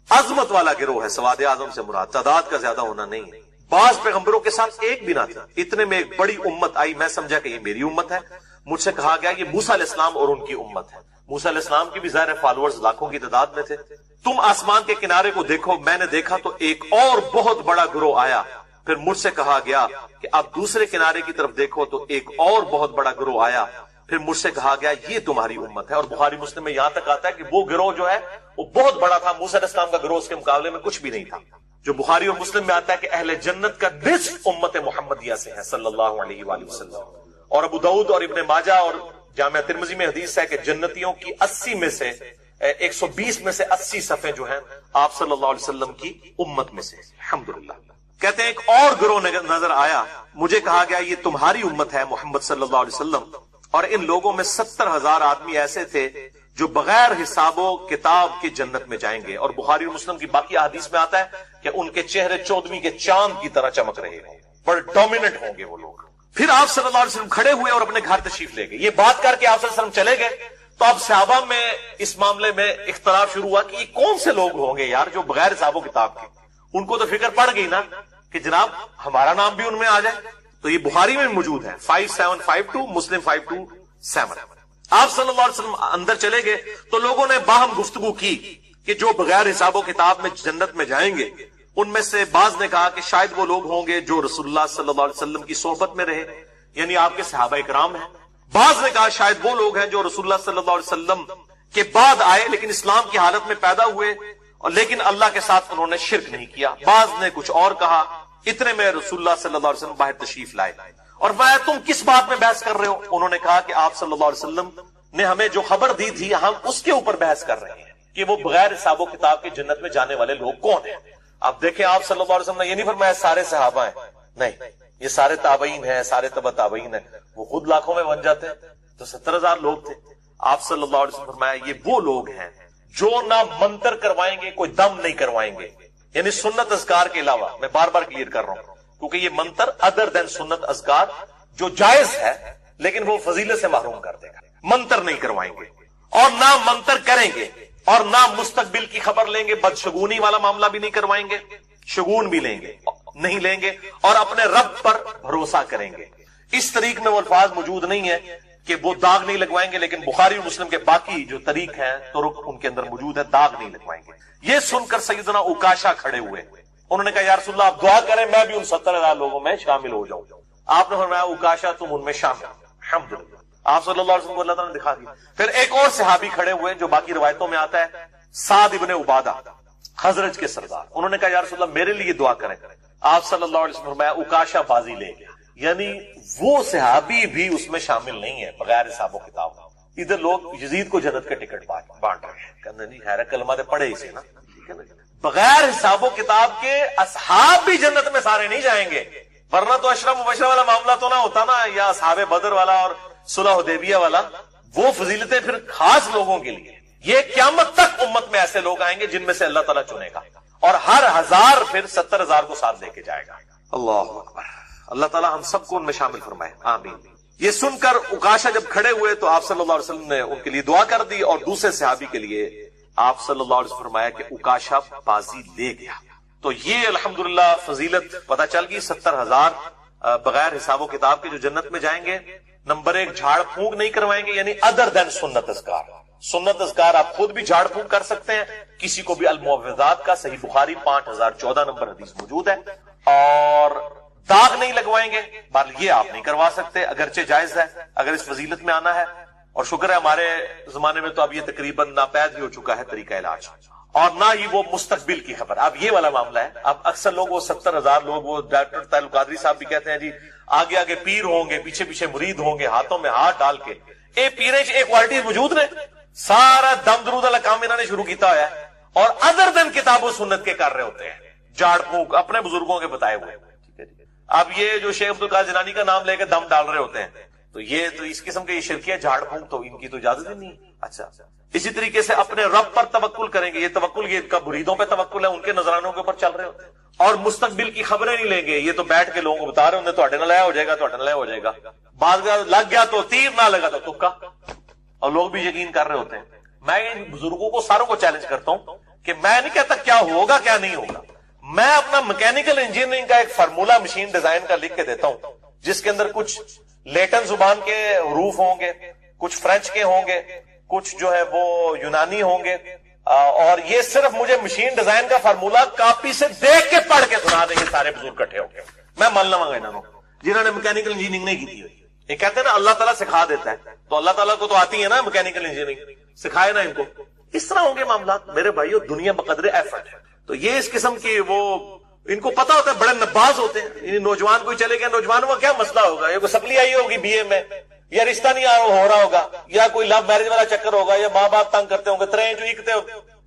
عظمت والا گروہ ہے، سواد اعظم سے مراد تعداد کا زیادہ ہونا نہیں ہے۔ بعض پیغمبروں کے ساتھ 1 بھی نہ تھا، اتنے میں ایک بڑی امت آئی، میں سمجھا کہ یہ میری امت ہے، مجھ سے کہا گیا یہ موسیٰ علیہ السلام اور ان کی امت ہے۔ موسیٰ علیہ السلام کی بھی ظاہر فالوورز لاکھوں کی تعداد میں تھے۔ تم آسمان کے کنارے کو دیکھو، میں نے دیکھا تو ایک اور بہت بڑا گروہ آیا، پھر مجھ سے کہا گیا کہ اب دوسرے کنارے کی طرف دیکھو تو ایک اور بہت بڑا گروہ آیا، پھر مجھ سے کہا گیا یہ تمہاری امت ہے۔ اور بخاری مسلم میں یہاں تک آتا ہے کہ وہ گروہ جو ہے وہ بہت بڑا تھا، موسیٰ علیہ السلام کا گروہ اس کے مقابلے میں کچھ بھی نہیں تھا۔ جو بخاری اور مسلم میں آتا ہے کہ اہل جنت کا نصف امت محمدیہ سے ہے صلی اللہ علیہ وآلہ وسلم۔ اور ابو داؤد اور ابن ماجہ اور جامعہ ترمذی میں حدیث ہے کہ جنتیوں کی 80 میں سے 120 میں سے 80 صفیں جو ہیں آپ صلی اللہ علیہ وسلم کی امت میں سے، الحمدللہ۔ کہتے ہیں ایک اور گروہ نظر آیا، مجھے کہا گیا یہ تمہاری امت ہے محمد صلی اللہ علیہ وسلم، اور ان لوگوں میں 70,000 آدمی ایسے تھے جو بغیر حساب و کتاب کے جنت میں جائیں گے۔ اور بخاری اور مسلم کی باقی احادیث میں آتا ہے کہ ان کے چہرے 14ویں کے چاند کی طرح چمک رہے ہوں، بڑے ڈومیننٹ ہوں گے وہ لوگ۔ پھر آپ صلی اللہ علیہ وسلم کھڑے ہوئے اور اپنے گھر تشریف لے گئے۔ یہ بات کر کے آپ صلی اللہ علیہ وسلم چلے گئے تو اب صحابہ میں اس معاملے میں اختلاف شروع ہوا کہ یہ کون سے لوگ ہوں گے یار جو بغیر حساب و کتاب کے۔ ان کو تو فکر پڑ گئی نا کہ جناب ہمارا نام بھی ان میں آ جائے۔ تو یہ بخاری میں موجود ہے 5752 مسلم 527. آپ صلی اللہ علیہ وسلم اندر چلے گئے تو لوگوں نے باہم گفتگو کی کہ جو بغیر حساب و کتاب میں جنت میں جائیں گے. ان میں سے بعض نے کہا کہ شاید وہ لوگ ہوں گے جو رسول اللہ صلی اللہ علیہ وسلم کی صحبت میں رہے، یعنی آپ کے صحابہ کرام ہیں. بعض نے کہا شاید وہ لوگ ہیں جو رسول اللہ صلی اللہ علیہ وسلم کے بعد آئے لیکن اسلام کی حالت میں پیدا ہوئے اور لیکن اللہ کے ساتھ انہوں نے شرک نہیں کیا. بعض نے کچھ اور کہا. اتنے میں رسول اللہ صلی اللہ علیہ وسلم باہر تشریف لائے اور وہ تم کس بات میں بحث کر رہے ہو؟ انہوں نے کہا کہ آپ صلی اللہ علیہ وسلم نے ہمیں جو خبر دی تھی ہم اس کے اوپر بحث کر رہے ہیں کہ وہ بغیر حساب و کتاب کے جنت میں جانے والے لوگ کون ہیں. اب دیکھیں آپ صلی اللہ علیہ وسلم نے یہ نہیں فرمایا سارے صحابہ ہیں، نہیں، یہ سارے تابعین ہیں، سارے تبع تابعین ہیں. وہ خود لاکھوں میں بن جاتے ہیں تو 70,000 لوگ تھے. آپ صلی اللہ علیہ وسلم فرمایا یہ وہ لوگ ہیں جو نہ منتر کروائیں گے، کوئی دم نہیں کروائیں گے، یعنی سنت اذکار کے علاوہ. میں بار بار کلیئر کر رہا ہوں کیونکہ یہ منتر ادر دین سنت اذکار جو جائز ہے لیکن وہ فضیلت سے محروم کر دے گا. منتر نہیں کروائیں گے اور نہ منتر کریں گے اور نہ مستقبل کی خبر لیں گے. بدشگونی والا معاملہ بھی نہیں کروائیں گے، شگون بھی نہیں لیں گے اور اپنے رب پر بھروسہ کریں گے. اس طریق میں وہ الفاظ موجود نہیں ہے کہ وہ داغ نہیں لگوائیں گے، لیکن بخاری اور مسلم کے باقی جو طریق ہیں طرق ان کے اندر موجود ہے، داغ نہیں لگوائیں گے. یہ سن کر سیدنا عکاشہ کھڑے ہوئے. انہوں نے کہا یا رسول اللہ آپ دعا کریں میں بھی ان 70,000 لوگوں میں شامل ہو جاؤں. آپ نے فرمایا عکاشہ تم ان میں شامل. الحمدللہ آپ صلی اللہ علیہ وسلم کو اللہ تعالیٰ نے دکھا دیا. پھر ایک اور صحابی کھڑے ہوئے جو باقی روایتوں میں آتا ہے، سعد ابن عبادہ خزرج کے سردار. انہوں نے کہا یا رسول اللہ میرے لیے دعا کریں. آپ صلی اللہ علیہ وسلم فرمایا عکاشہ بازی لے گیا، یعنی وہ صحابی بھی اس میں شامل نہیں ہے بغیر حساب و کتاب. ادھر لوگ یزید کو جنت کے ٹکٹ بانٹ رہے ہیں، کہتے ہیں خیر کلمہ دے پڑھے اسے نا، بغیر حساب و کتاب کے اصحاب بھی جنت میں سارے نہیں جائیں گے، ورنہ تو اشرف مبشرہ والا معاملہ تو نہ ہوتا نا، یا اصحاب بدر والا اور صلح حدیبیہ والا. وہ فضیلتیں پھر خاص لوگوں کے لیے. یہ قیامت تک امت میں ایسے لوگ آئیں گے جن میں سے اللہ تعالیٰ چنے گا اور ہر 1000 پھر 70,000 کو ساتھ لے کے جائے گا. اللہ اکبر. اللہ تعالیٰ ہم سب کو ان میں شامل فرمائے، آمین. یہ سن کر عکاشہ جب کھڑے ہوئے تو آپ صلی اللہ علیہ وسلم نے ان کے لیے دعا کر دی اور دوسرے صحابی کے لیے آپ صلی اللہ علیہ وسلم فرمایا کہ عکاشہ بازی لے گیا. تو یہ الحمدللہ فضیلت پتہ چل گئی. 70,000 بغیر حساب و کتاب کے جو جنت میں جائیں گے. نمبر 1 جھاڑ پھونک نہیں کروائیں گے، یعنی ادر دین سنت اذکار. سنت اذکار آپ خود بھی جھاڑ پھونک کر سکتے ہیں، کسی کو بھی المعوذات کا صحیح بخاری 5014 نمبر حدیث موجود ہے. اور داغ نہیں لگوائیں گے، بل یہ آپ نہیں کروا سکتے اگرچہ جائز ہے اگر اس فضیلت میں آنا ہے. اور شکر ہے ہمارے زمانے میں تو اب یہ تقریباً ناپید بھی ہو چکا ہے طریقہ علاج. اور نہ ہی وہ مستقبل کی خبر. اب یہ والا معاملہ ہے. اب اکثر لوگ وہ 70,000 لوگ، وہ ڈاکٹر طاہر قادری صاحب بھی کہتے ہیں جی آگے آگے پیر ہوں گے، پیچھے پیچھے مرید ہوں گے، ہاتھوں میں ہاتھ ڈال کے. اے پیرے ایک کوالٹی موجود نے، سارا دم درود والا کام انہوں نے شروع کیتا ہوا ہے اور ادر دن کتاب و سنت کے کر رہے ہوتے ہیں، جھاڑ پھونک اپنے بزرگوں کے بتائے ہوئے. اب یہ جو شیخ عبدالقادر جیلانی کا نام لے کے دم ڈال رہے ہوتے ہیں تو یہ تو اس قسم کے یہ شرکیہ جھاڑ پھونک تو ان کی تو اجازت ہی نہیں. اچھا اسی طریقے سے اپنے رب پر توکل کریں گے. یہ توکل یہ کا مریدوں پہ توکل ہے، ان کے نذرانوں کے اوپر چل رہے ہوتے ہیں. اور مستقبل کی خبریں نہیں لیں گے، یہ تو بیٹھ کے لوگوں کو بتا رہے ہوتے تھوڑے نہ لیا ہو جائے گا، تھوڑے نہ لیا ہو جائے گا. بعد لگ گیا تو تیر، نہ لگا تو تکا، اور لوگ بھی یقین کر رہے ہوتے ہیں. میں ان بزرگوں کو ساروں کو چیلنج کرتا ہوں کہ میں نہیں کہتا کیا ہوگا کیا نہیں ہوگا. میں اپنا میکینیکل انجینئرنگ کا ایک فارمولا مشین ڈیزائن کا لکھ کے دیتا ہوں جس کے اندر کچھ لیٹن زبان کے حروف ہوں گے، کچھ فرینچ کے ہوں گے، کچھ جو ہے وہ یونانی ہوں گے، اور یہ صرف مجھے مشین ڈیزائن کا فارمولا کاپی سے دیکھ کے پڑھ کے سنا دیں گے سارے بزرگ کٹھے ہو گئے. میں مان لوں گا انہوں جنہوں نے میکینیکل انجینئرنگ نہیں کی تھی. یہ کہتے ہیں نا اللہ تعالیٰ سکھا دیتا ہے، تو اللہ تعالیٰ کو تو آتی ہے نا میکینیکل انجینئرنگ، سکھائے نا ان کو. اس طرح ہوں گے معاملات میرے بھائیو. دنیا بقدر ایفرٹ ہے. تو یہ اس قسم کی وہ ان کو پتا ہوتا ہے، بڑے نباز ہوتے ہیں. نوجوان کوئی چلے گیا، نوجوانوں کا کیا مسئلہ ہوگا؟ یہ کوئی سپلی آئی ہوگی BA میں، یا رشتہ نہیں ہو رہا ہوگا، یا کوئی لو میرج والا چکر ہوگا، یا ماں باپ تنگ کرتے ہوں گے، ترے جو اکتے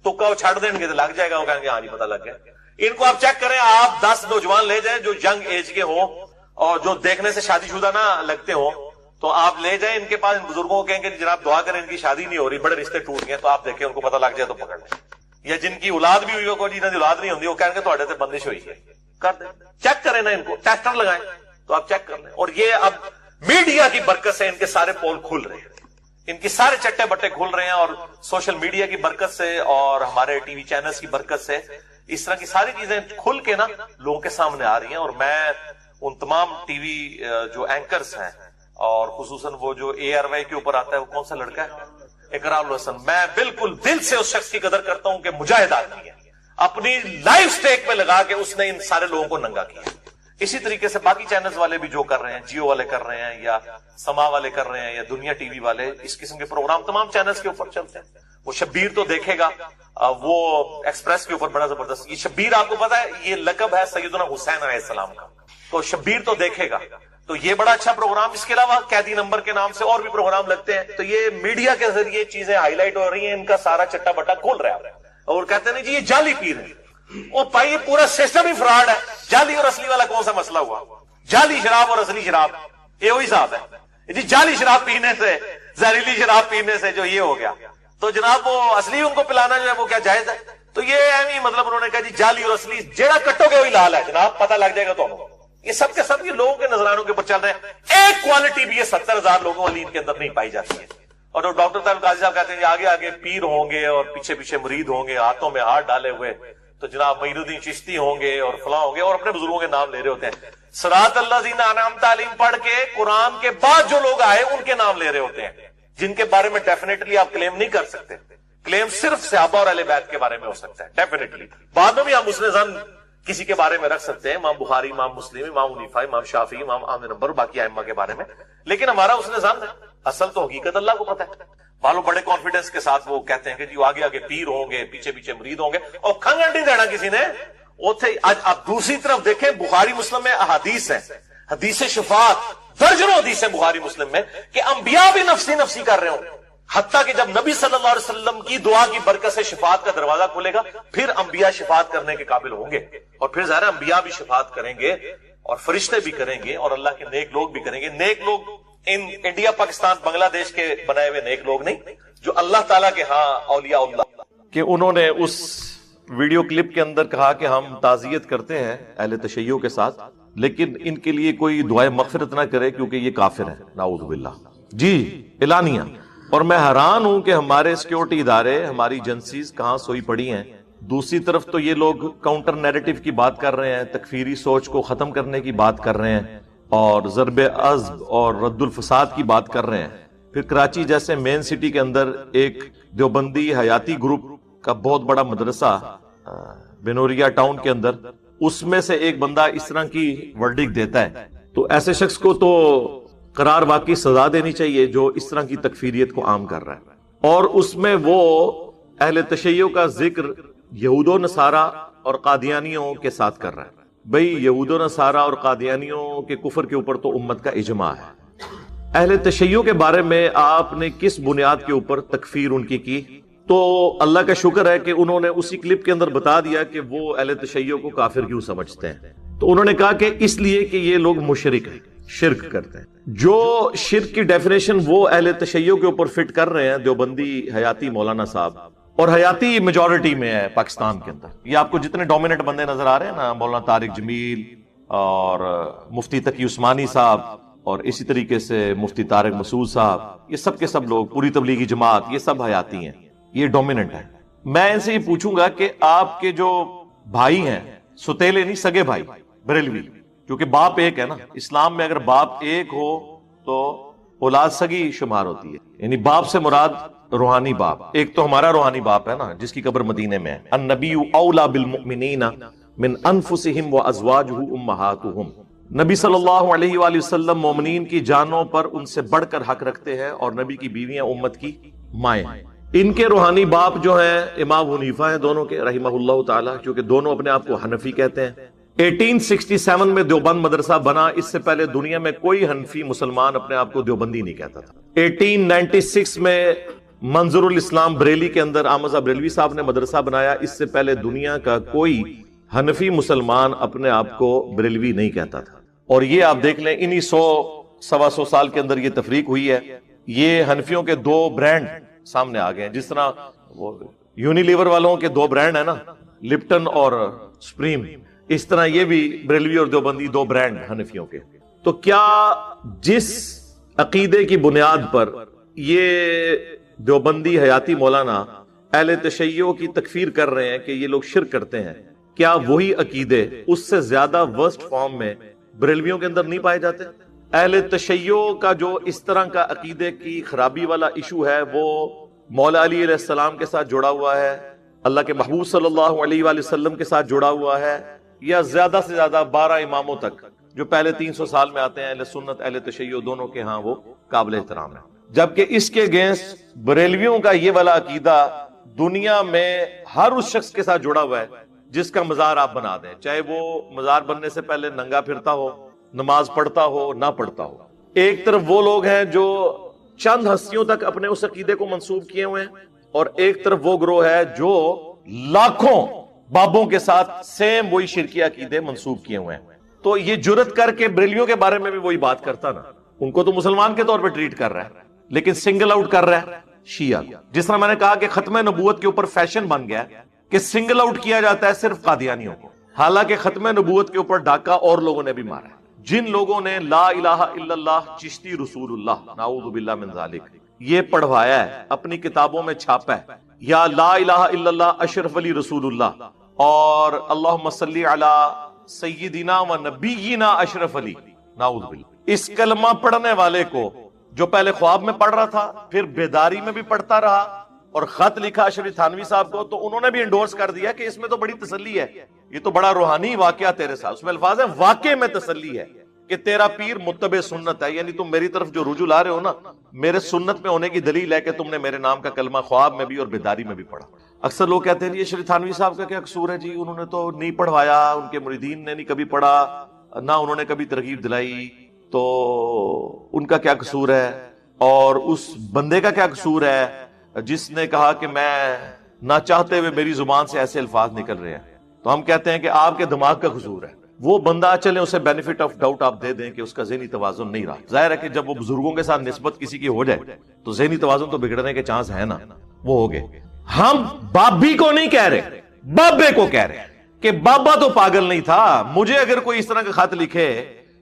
تکا وہ چھڑ دیں گے تو لگ جائے گا. وہ کہیں گے ہاں جی پتا لگ گیا. ان کو آپ چیک کریں، آپ 10 نوجوان لے جائیں جو ینگ ایج کے ہوں اور جو دیکھنے سے شادی شدہ نہ لگتے ہوں، تو آپ لے جائیں ان کے پاس، ان بزرگوں کو کہیں گے جناب دعا کریں ان کی شادی نہیں ہو رہی، بڑے رشتے ٹوٹ گئے. تو آپ دیکھیں ان کو پتا لگ جائے تو پکڑ لیں. یا جن کی اولاد بھی ہوئی ہو، کوئی جنہوں کی اولاد نہیں ہوتی، وہ کہیں گے تھوڑے سے بندش ہوئی ہے، کر دیں. چیک کریں نا ان کو، ٹیسٹر لگائیں تو آپ چیک کر لیں. اور یہ اب میڈیا کی برکت سے ان کے سارے پول کھل رہے ہیں، ان کی سارے چٹے بٹے کھل رہے ہیں، اور سوشل میڈیا کی برکت سے اور ہمارے ٹی وی چینلز کی برکت سے اس طرح کی ساری چیزیں کھل کے نا لوگوں کے سامنے آ رہی ہیں. اور میں ان تمام ٹی وی جو اینکرز ہیں اور خصوصاً وہ جو ARY کے اوپر آتا ہے، وہ کون سا لڑکا ہے، اقرار الحسن، میں بالکل دل سے اس شخص کی قدر کرتا ہوں کہ مجاہد آدمی ہے، اپنی لائف سٹیک میں لگا کے اس نے ان سارے لوگوں کو ننگا کیا۔ اسی طریقے سے باقی چینلز والے بھی جو کر رہے ہیں، جیو والے کر رہے ہیں یا سما والے کر رہے ہیں یا دنیا ٹی وی والے، اس قسم کے پروگرام تمام چینلز کے اوپر چلتے ہیں۔ وہ شبیر تو دیکھے گا، وہ ایکسپریس کے اوپر بڑا زبردست، یہ شبیر آپ کو پتا ہے یہ لقب ہے سیدنا حسین علیہ السلام کا، تو شبیر تو دیکھے گا، تو یہ بڑا اچھا پروگرام۔ اس کے علاوہ قیدی نمبر کے نام سے اور بھی پروگرام لگتے ہیں، تو یہ میڈیا کے ذریعے چیزیں ہائی لائٹ ہو رہی ہیں، ان کا سارا چٹا بٹا کھول رہا ہے، اور کہتے ہیں جی یہ جعلی پیر ہے۔ اور بھائی یہ پورا سسٹم ہی فراڈ ہے، جعلی اور اصلی والا کون سا مسئلہ ہوا؟ جعلی شراب اور اصلی شراب یہ وہی صاحب ہے جی، جعلی شراب پینے سے، زہریلی شراب پینے سے جو یہ ہو گیا، تو جناب وہ اصلی ان کو پلانا جو ہے وہ کیا جائز ہے؟ تو یہ اہم ہی مطلب انہوں نے کہا جی جعلی اور اصلی جیڑا کٹو گے وہی لال ہے جناب، پتہ لگ جائے گا تو یہ سب کے سب یہ لوگوں کے نظرانوں کے اوپر چل رہے ہیں۔ ایک کوالٹی بھی یہ 70,000 لوگوں والی ان کے اندر نہیں پائی جاتی ہے۔ اور جو ڈاکٹر صاحب قاضی صاحب کہتے ہیں آگے آگے پیر ہوں گے اور پیچھے پیچھے مرید ہوں گے ہاتھوں میں ہاتھ ڈالے ہوئے، تو جناب معین الدین چشتی ہوں گے اور فلاں ہوں گے، اور اپنے بزرگوں کے نام لے رہے ہوتے ہیں۔ صراط الذین انعمت علیہم پڑھ کے قرآن کے بعد جو لوگ آئے ان کے نام لے رہے ہوتے ہیں، جن کے بارے میں ڈیفینیٹلی آپ کلیم نہیں کر سکتے۔ کلیم صرف صحابہ اور اہل بیت کے بارے میں ہو سکتا ہے ڈیفینیٹلی، بعد میں بھی ہم اس نے زن کسی کے بارے میں رکھ سکتے ہیں، امام بخاری، امام مسلم، امام حنیفہ، امام شافعی، امام احمد نمبر، باقی ائمہ کے بارے میں، لیکن ہمارا اس نے زن ہے، اصل تو حقیقت اللہ کو پتہ ہے۔ معلوم بڑے کانفیڈنس کے ساتھ وہ کہتے ہیں کہ جی آگے آگے پیر ہوں گے، پیچھے پیچھے مرید ہوں گے، اور کھنگن نہیں دینا کسی نے۔ آپ دوسری طرف دیکھیں بخاری مسلم میں احادیث ہیں، حدیث شفاعت درجنوں حدیث ہیں بخاری مسلم میں کہ انبیاء بھی نفسی نفسی کر رہے ہوں، حتیٰ کہ جب نبی صلی اللہ علیہ وسلم کی دعا کی برکت سے شفاعت کا دروازہ کھلے گا پھر انبیاء شفاعت کرنے کے قابل ہوں گے، اور پھر ظاہر انبیاء بھی شفاعت کریں گے اور فرشتے بھی کریں گے اور اللہ کے نیک لوگ بھی کریں گے۔ نیک لوگ ان انڈیا پاکستان بنگلہ دیش کے بنائے ہوئے نیک لوگ نہیں، جو اللہ تعالیٰ کے ہاں اولیاء اللہ، کہ انہوں نے اس ویڈیو کلپ کے اندر کہا کہ ہم تعزیت کرتے ہیں اہل تشیع کے ساتھ، لیکن ان کے لیے کوئی دعائے مغفرت نہ کرے کیونکہ یہ کافر ہیں، نعوذ باللہ۔ جی اعلانیہ، اور میں حیران ہوں کہ ہمارے سیکیورٹی ادارے، ہماری ایجنسیز کہاں سوئی پڑی ہیں۔ دوسری طرف تو یہ لوگ کاؤنٹر نیریٹو کی بات کر رہے ہیں، تکفیری سوچ کو ختم کرنے کی بات کر رہے ہیں، اور ضرب عضب اور رد الفساد کی بات کر رہے ہیں۔ پھر کراچی جیسے مین سٹی کے اندر ایک دیوبندی حیاتی گروپ کا بہت بڑا مدرسہ بنوریا ٹاؤن کے اندر، اس میں سے ایک بندہ اس طرح کی ورڈکٹ دیتا ہے، تو ایسے شخص کو تو قرار واقعی سزا دینی چاہیے جو اس طرح کی تکفیریت کو عام کر رہا ہے۔ اور اس میں وہ اہل تشیع کا ذکر یہود و نصارہ اور قادیانیوں کے ساتھ کر رہا ہے۔ بھئی یہود و نصارہ اور قادیانیوں کے کفر کے اوپر تو امت کا اجماع ہے، اہل تشیع کے بارے میں آپ نے کس بنیاد کے اوپر تکفیر ان کی؟ تو اللہ کا شکر ہے کہ انہوں نے اسی کلپ کے اندر بتا دیا کہ وہ اہل تشیع کو کافر کیوں سمجھتے ہیں۔ تو انہوں نے کہا کہ اس لیے کہ یہ لوگ مشرک ہیں، شرک کرتے ہیں۔ جو شرک کی ڈیفینیشن وہ اہل تشیع کے اوپر فٹ کر رہے ہیں دیوبندی حیاتی مولانا صاحب، اور حیاتی میجورٹی میں ہے پاکستان کے اندر۔ یہ آپ کو جتنے ڈومیننٹ بندے نظر آ رہے ہیں نا، مولانا طارق جمیل اور مفتی تقی عثمانی صاحب اور اسی طریقے سے مفتی طارق مسعود صاحب، یہ سب کے سب لوگ، پوری تبلیغی جماعت، یہ سب حیاتی ہیں، یہ ڈومیننٹ ہے۔ میں ان سے یہ پوچھوں گا کہ آپ کے جو بھائی ہیں، ستیلے نہیں سگے بھائی بریلوی، کیونکہ باپ ایک ہے نا، اسلام میں اگر باپ ایک ہو تو اولاد سگی شمار ہوتی ہے، یعنی باپ سے مراد روحانی باپ۔ ایک تو ہمارا روحانی باپ ہے نا جس کی قبر مدینے میں ہے، النبی اولا بالمؤمنین من انفسہم وازواجہ امہاتہم، نبی صلی اللہ علیہ وآلہ وسلم مومنین کی جانوں پر ان سے بڑھ کر حق رکھتے ہیں، اور نبی کی بیویاں امت کی مائیں ہیں۔ ان کے روحانی باپ جو ہیں امام حنیفہ ہیں دونوں کے رحمہ اللہ تعالی، کیونکہ دونوں اپنے آپ کو حنفی کہتے ہیں۔ 1867 میں دیوبند مدرسہ بنا، اس سے پہلے دنیا میں کوئی حنفی مسلمان اپنے آپ کو دیوبندی نہیں کہتا تھا۔ 1896 میں منظر الاسلام بریلی کے اندر احمد صاحب بریلوی صاحب نے مدرسہ بنایا، اس سے پہلے دنیا کا کوئی حنفی مسلمان اپنے آپ کو بریلوی نہیں کہتا تھا۔ اور یہ آپ دیکھ لیں انہی 100-125 سال کے اندر یہ تفریق ہوئی ہے۔ یہ حنفیوں کے دو برانڈ سامنے آ گئے ہیں، جس طرح یونیلیور والوں کے دو برانڈ ہیں نا، لپٹن اور سپریم، اس طرح یہ بھی بریلوی اور دیوبندی دو برانڈ حنفیوں کے۔ تو کیا جس عقیدے کی بنیاد پر یہ دیوبندی حیاتی مولانا اہل تشیع کی تکفیر کر رہے ہیں کہ یہ لوگ شرک کرتے ہیں، کیا وہی عقیدے اس سے زیادہ ورسٹ فارم میں بریلویوں کے اندر نہیں پائے جاتے. اہل تشیع کا جو اس طرح کا عقیدے کی خرابی والا ایشو ہے وہ مولا علی علیہ السلام کے ساتھ جڑا ہوا ہے, اللہ کے محبوب صلی اللہ علیہ وآلہ وسلم کے ساتھ جڑا ہوا ہے, یا زیادہ سے زیادہ 12 اماموں تک جو پہلے 300 سال میں آتے ہیں اہل سنت اہل تشیع دونوں کے ہاں وہ قابل احترام ہے. جبکہ اس کے اگینسٹ بریلویوں کا یہ والا عقیدہ دنیا میں ہر اس شخص کے ساتھ جڑا ہوا ہے جس کا مزار آپ بنا دیں, چاہے وہ مزار بننے سے پہلے ننگا پھرتا ہو, نماز پڑھتا ہو, نہ پڑھتا ہو. ایک طرف وہ لوگ ہیں جو چند ہستیوں تک اپنے اس عقیدے کو منسوب کیے ہوئے ہیں, اور ایک طرف وہ گروہ ہے جو لاکھوں بابوں کے ساتھ سیم وہی شرکی عقیدے منسوب کیے ہوئے ہیں. تو یہ جرت کر کے بریلیوں کے بارے میں بھی وہی بات کرتا نا, ان کو تو مسلمان کے طور پہ ٹریٹ کر رہا ہے لیکن سنگل آؤٹ کر رہا ہے شیعہ. جس طرح میں نے کہا کہ ختم نبوت کے اوپر فیشن بن گیا کہ سنگل آؤٹ کیا جاتا ہے صرف قادیانیوں کو, حالانکہ ختم نبوت کے اوپر ڈاکہ اور لوگوں نے بھی مارا ہے. جن لوگوں نے لا الہ الا اللہ چشتی رسول اللہ نعوذ باللہ من ذالک یہ پڑھوایا ہے, اپنی کتابوں میں چھاپا ہے, یا لا الہ الا اللہ اشرف علی رسول اللہ اور اللہم صلی علی سیدنا و نبینا اشرف علی نعوذ باللہ, اس کلمہ پڑھنے والے کو جو پہلے خواب میں پڑھ رہا تھا پھر بیداری میں بھی پڑھتا رہا اور خط لکھا اشرف تھانوی صاحب کو, تو انہوں نے بھی انڈورس کر دیا کہ اس میں تو بڑی تسلی ہے, یہ تو بڑا روحانی واقعہ تیرے ساتھ. اس میں الفاظ ہیں واقع میں تسلی ہے کہ تیرا پیر متبع سنت ہے, یعنی تم میری طرف جو رجوع لا رہے ہو نا میرے سنت میں ہونے کی دلیل ہے کہ تم نے میرے نام کا کلمہ خواب میں بھی اور بیداری میں بھی پڑھا. اکثر لوگ کہتے ہیں یہ اشرف تھانوی صاحب کا کیا قصور ہے جی, انہوں نے تو نہیں پڑھوایا, ان کے مریدین نے نہیں کبھی پڑھا, نہ انہوں نے کبھی ترغیب دلائی, تو ان کا کیا قصور ہے, اور اس بندے کا کیا قصور ہے جس نے کہا کہ میں نہ چاہتے ہوئے میری زبان سے ایسے الفاظ نکل رہے ہیں. تو ہم کہتے ہیں کہ آپ کے دماغ کا قصور ہے. وہ بندہ چلے اسے بینیفٹ آف ڈاؤٹ آپ دے دیں کہ اس کا ذہنی توازن نہیں رہا. ظاہر ہے کہ جب وہ بزرگوں کے ساتھ نسبت کسی کی ہو جائے تو ذہنی توازن تو بگڑنے کے چانس ہے نا, وہ ہو گئے. ہم بابی کو نہیں کہہ رہے, بابے کو کہہ رہے ہیں کہ بابا تو پاگل نہیں تھا. مجھے اگر کوئی اس طرح کا خط لکھے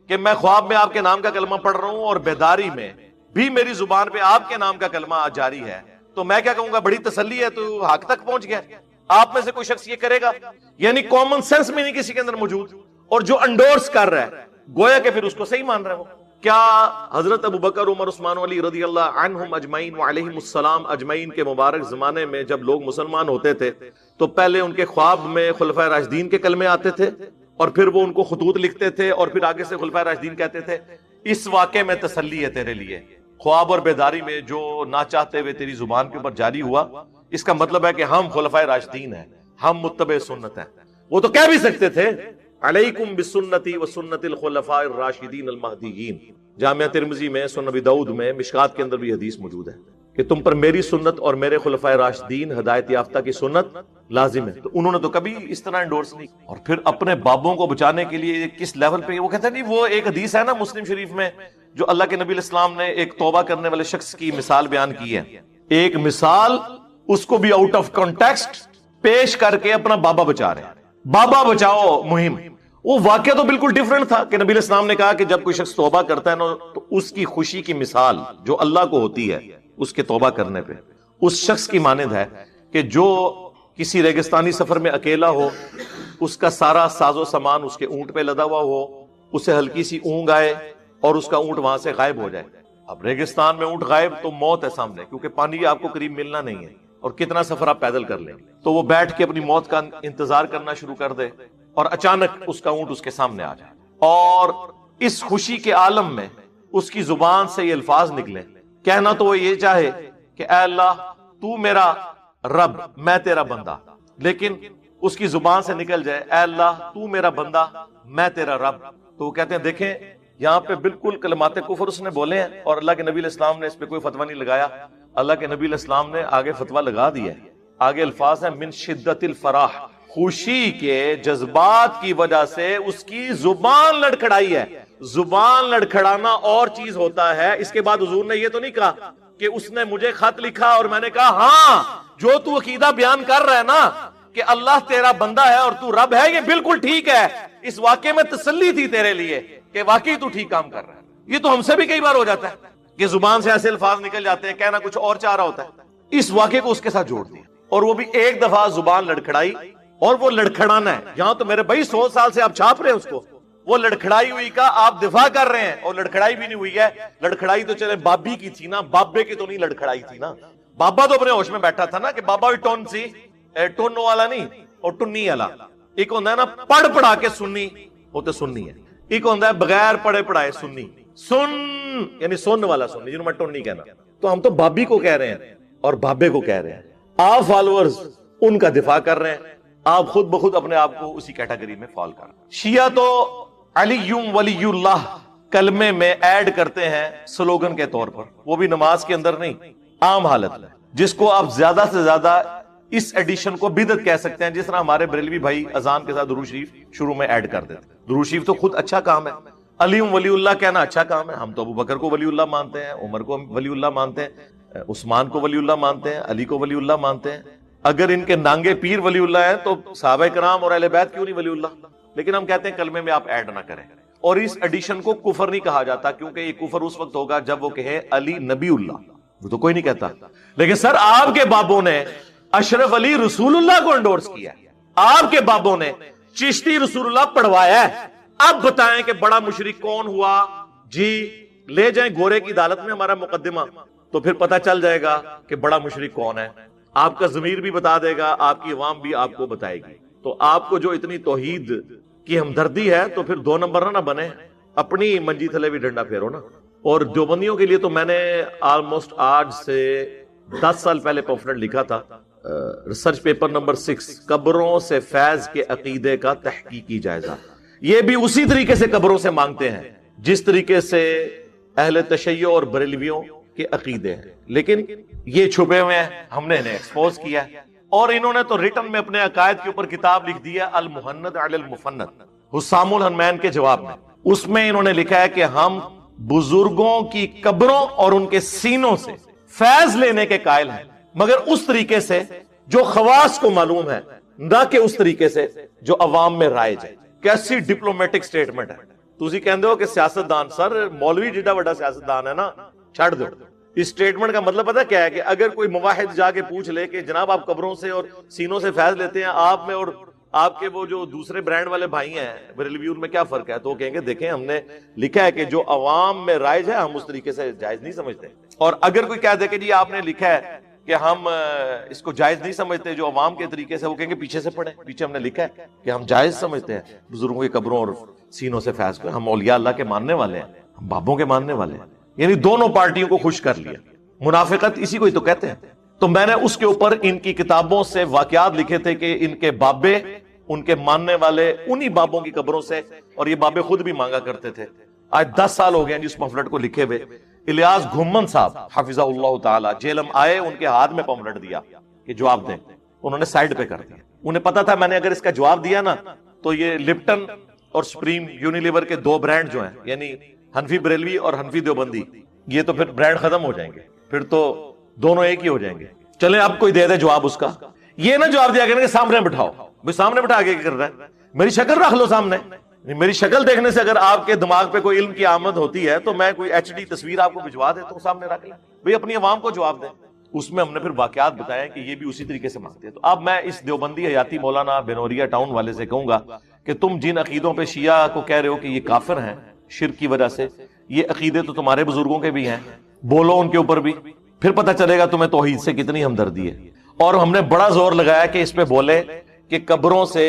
کہ میں خواب میں آپ کے نام کا کلمہ پڑھ رہا ہوں اور بیداری میں بھی میری زبان پہ آپ کے نام کا کلمہ جاری ہے, تو میں کیا کہوں گا بڑی تسلی ہے, تو حق تک پہنچ گیا. آپ میں سے کوئی شخص یہ کرے گا؟ یعنی کامن سینس میں نہیں کسی کے اندر موجود, اور جو انڈورس کر رہا ہے گویا کہ پھر اس کو صحیح مان رہا ہے. وہ کیا حضرت ابوبکر عمر عثمان علی رضی اللہ عنہم اجمعین وعلیہم السلام اجمعین کے مبارک زمانے میں جب لوگ مسلمان ہوتے تھے تو پہلے ان کے خواب میں خلفائے راشدین کے کلمے آتے تھے اور پھر وہ ان کو خطوط لکھتے تھے اور پھر آگے سے خلفائے راشدین کہتے تھے اس واقعے میں تسلی ہے تیرے لیے, خواب اور بیداری میں جو نہ چاہتے ہوئے تیری زبان کے اوپر جاری ہوا, اس کا مطلب ہے کہ ہم خلفائے راشدین ہیں, ہم متبع سنت ہیں. وہ تو کہہ بھی سکتے تھے علیکم بسنتی و سنت الخلفاء الراشدین المہدیین. جامعہ ترمذی میں, سنن ابی داؤد میں, مشکات کے اندر بھی حدیث موجود ہے کہ تم پر میری سنت اور میرے خلفائے راشدین ہدایت یافتہ کی سنت لازم ہے. تو انہوں نے تو کبھی اس طرح انڈورس نہیں. اور پھر اپنے بابوں کو بچانے کے لیے کس لیول پہ, وہ کہتے ہیں نہیں, وہ ایک حدیث ہے نا مسلم شریف میں جو اللہ کے نبی علیہ السلام نے ایک توبہ کرنے والے شخص کی مثال بیان کی ہے, ایک مثال اس کو بھی آؤٹ آف کانٹیکسٹ پیش کر کے اپنا بابا بچا رہے ہیں. بابا بچاؤ مہم, وہ واقعہ تو بالکل ڈیفرنٹ تھا کہ نبی علیہ السلام نے کہا کہ جب کوئی شخص توبہ کرتا ہے نا تو اس کی خوشی کی مثال جو اللہ کو ہوتی ہے اس کے توبہ کرنے پہ اس شخص کی مانند ہے کہ جو کسی ریگستانی سفر میں اکیلا ہو, اس کا سارا ساز و سامان اس کے اونٹ پہ لدا ہوا ہو, اسے ہلکی سی اونگ آئے اور اس کا اونٹ وہاں سے غائب ہو جائے. اب ریگستان میں اونٹ غائب تو موت ہے سامنے, کیونکہ پانی آپ کو قریب ملنا نہیں ہے اور کتنا سفر آپ پیدل کر لیں. تو وہ بیٹھ کے اپنی موت کا انتظار کرنا شروع کر دے اور اچانک اس کا اونٹ اس کے سامنے آ جائے, اور اس خوشی کے عالم میں اس کی زبان سے یہ الفاظ نکلے. کہنا تو وہ یہ چاہے کہ اے اللہ تو میرا رب میں تیرا بندہ, لیکن اس کی زبان سے نکل جائے اے اللہ تو میرا بندہ میں تیرا رب. تو وہ کہتے ہیں دیکھیں یہاں پہ بالکل کلمات کفر اس نے بولے ہیں اور اللہ کے نبی علیہ السلام نے اس پہ کوئی فتویٰ نہیں لگایا. اللہ کے نبی علیہ السلام نے آگے فتویٰ لگا دیا ہے. آگے الفاظ ہیں من شدت الفرح, خوشی کے جذبات کی وجہ سے اس کی زبان لڑکھڑائی ہے. زبان لڑکھڑانا اور چیز ہوتا ہے. اس کے بعد حضور نے یہ تو نہیں کہا کہ اس نے مجھے خط لکھا اور میں نے کہا ہاں جو تو عقیدہ بیان کر رہا ہے نا کہ اللہ تیرا بندہ ہے اور تو رب ہے, یہ بالکل ٹھیک ہے, اس واقعے میں تسلی تھی تیرے لیے کہ واقعی تو ٹھیک کام کر رہا ہے. یہ تو ہم سے بھی کئی بار ہو جاتا ہے کہ زبان سے ایسے الفاظ نکل جاتے ہیں, کہنا کچھ اور چاہ رہا ہوتا ہے. اس واقعے کو اس کے ساتھ جوڑ دیا اور وہ بھی ایک دفعہ زبان لڑکھڑائی, اور وہ لڑکھڑانا ہے. یہاں تو میرے بھائی 100 سال سے آپ چھاپ رہے ہیں اس کو, وہ لڑکھڑائی ہوئی کا آپ دفاع کر رہے ہیں، اور لڑکھڑائی بھی نہیں ہوئی ہے. لڑکھڑائی تو چلے بابی کی تھی نا، بابے کی تو نہیں لڑکھڑائی تھی نا. بابا تو اپنے ہوش میں بیٹھا تھا نا کہ بابا بھی ٹون سی ٹونو والا نہیں اور ٹنی والا. ایک ہوتا ہے نا پڑھ پڑھا کے سنی، وہ تو سننی ہے. ایک ہوتا ہے بغیر پڑھے پڑھائے سنی، سن یعنی سن والا سنی، جنہوں میں ٹون نہیں کہنا. تو ہم تو بابی کو کہہ رہے ہیں اور بابے کو کہہ رہے ہیں. آپ فالوورز ان کا دفاع کر رہے ہیں، آپ خود بخود اپنے آپ کو اسی کیٹیگری میں فال کر رہے ہیں. شیعہ تو علی ولی اللہ کلمے میں ایڈ کرتے ہیں سلوگن کے طور پر، وہ بھی نماز کے اندر نہیں، عام حالت میں، جس کو آپ زیادہ سے زیادہ اس ایڈیشن کو بدعت کہہ سکتے ہیں. جس طرح ہمارے بریلوی بھائی اذان کے ساتھ درود شریف شروع میں ایڈ کر دیتے. درود شریف تو خود اچھا کام ہے، علی ولی اللہ کہنا اچھا کام ہے. ہم تو ابو بکر کو ولی اللہ مانتے ہیں، عمر کو ولی اللہ مانتے ہیں، عثمان کو ولی اللہ مانتے ہیں، علی کو ولی اللہ مانتے ہیں. اگر ان کے نانگے پیر ولی اللہ ہیں تو صحابہ کرام اور اہل بیت کیوں نہیں ولی اللہ؟ لیکن ہم کہتے ہیں کلمے میں آپ ایڈ نہ کریں. اور اس ایڈیشن کو کفر نہیں کہا جاتا، کیونکہ یہ کفر اس وقت ہوگا جب وہ کہے علی نبی اللہ، وہ تو کوئی نہیں کہتا. لیکن سر آپ کے بابوں نے اشرف علی رسول اللہ کو انڈورس کیا ہے، آپ کے بابوں نے چشتی رسول اللہ پڑھوایا ہے. اب بتائیں کہ بڑا مشرک کون ہوا جی؟ لے جائیں گورے کی عدالت میں ہمارا مقدمہ، تو پھر پتہ چل جائے گا کہ بڑا مشرک کون ہے. آپ کا ضمیر بھی بتا دے گا، آپ کی عوام بھی آپ کو بتائے گی. تو آپ کو جو اتنی توحید کی ہمدردی ہے تو پھر 2 نمبر نہ بنے، اپنی منجی تھلے بھی ڈنڈا پھیرو نا. اور دیوبندیوں کے لیے تو میں نے آلموسٹ آج سے 10 سال پہلے پمفلٹ لکھا تھا، ریسرچ پیپر نمبر 6، قبروں سے فیض کے عقیدے کا تحقیقی جائزہ. یہ بھی اسی طریقے سے قبروں سے مانگتے ہیں جس طریقے سے اہل تشیع اور بریلویوں کے عقیدے ہیں، لیکن یہ چھپے ہوئے ہیں، ہم نے انہیں ایکسپوز کیا ہے. اور انہوں نے تو ریٹن میں اپنے عقائد کے اوپر کتاب لکھ دی ہے المحند علی المفند، حسام الحنمین کے جواب میں. اس میں انہوں نے لکھا ہے کہ ہم بزرگوں کی قبروں اور ان کے سینوں سے فیض لینے کے قائل ہیں، مگر اس طریقے سے جو خواص کو معلوم ہے، نہ کہ اس طریقے سے جو عوام میں رائج ہے. کیسی ڈپلومیٹک سٹیٹمنٹ ہے. تسی کہندے ہو کہ سیاستدان، سر مولوی جیڈا بڑا سیاستدان ہے نا، چھڑ دو. اس سٹیٹمنٹ کا مطلب پتہ کیا ہے کہ اگر کوئی موحد جا کے پوچھ لے کہ جناب آپ قبروں سے اور سینوں سے فیض لیتے ہیں، آپ میں اور آپ کے وہ جو دوسرے برانڈ والے بھائی ہیں بریلوی، ان میں کیا فرق ہے؟ تو وہ کہیں گے دیکھیں ہم نے لکھا ہے کہ جو عوام میں رائج ہے ہم اس طریقے سے جائز نہیں سمجھتے. اور اگر کوئی کہہ دے کہ جی آپ نے لکھا ہے کہ ہم اس کو جائز نہیں سمجھتے جو عوام کے طریقے سے، وہ کہیں گے پیچھے سے پڑھیں، پیچھے ہم نے لکھا ہے کہ ہم جائز سمجھتے ہیں بزرگوں کی قبروں اور سینوں سے فیض کو. ہم اولیاء اللہ کے ماننے والے ہیں، ہم بابوں کے ماننے والے ہیں. یعنی دونوں پارٹیوں کو خوش کر لیا. منافقت اسی کو ہی تو کہتے ہیں. تو میں نے اس کے اوپر ان کی کتابوں سے واقعات لکھے تھے کہ ان کے بابے، ان کے ماننے والے انہی بابوں کی قبروں سے، اور یہ بابے خود بھی مانگا کرتے تھے. آج 10 سال ہو گئے جس پمفلٹ کو لکھے ہوئے. الیاس گھمن صاحب حفظہ اللہ تعالی جیلم آئے، ان کے ہاتھ میں پمفلٹ دیا کہ جواب دیں، انہوں نے سائیڈ پہ کر دیا. انہیں پتا تھا میں نے اگر اس کا جواب دیا نا تو یہ لپٹن اور سپریم یونیلیور کے 2 برانڈ جو ہیں، یعنی حنفی بریلوی اور حنفی دیوبندی، یہ تو پھر برانڈ ختم ہو جائیں گے، پھر تو دونوں ایک ہی ہو جائیں گے. چلیں اب کوئی دے دے جواب اس کا. یہ نہ جواب دیا کہ سامنے بٹھاؤ، بھائی سامنے بٹھا کے کر رہا ہے؟ میری شکل رکھ لو سامنے. میری شکل دیکھنے سے اگر آپ کے دماغ پہ کوئی علم کی آمد ہوتی ہے تو میں کوئی HD تصویر آپ کو بھجوا دیتا ہوں، سامنے رکھ لیں بھئی، اپنی عوام کو جواب دیں. اس میں ہم نے پھر واقعات بتایا کہ یہ بھی اسی طریقے سے مانگتے ہیں. تو اب میں اس دیوبندی حیاتی مولانا بنوریا ٹاؤن والے سے کہوں گا کہ تم جن عقیدوں پہ شیعہ کو کہہ رہے ہو کہ یہ کافر ہیں شرک کی وجہ سے، یہ عقیدے تو تمہارے بزرگوں کے بھی ہیں، بولو ان کے اوپر بھی، پھر پتہ چلے گا تمہیں توحید سے کتنی ہمدردی ہے. اور ہم نے بڑا زور لگایا کہ اس پہ بولے کہ قبروں سے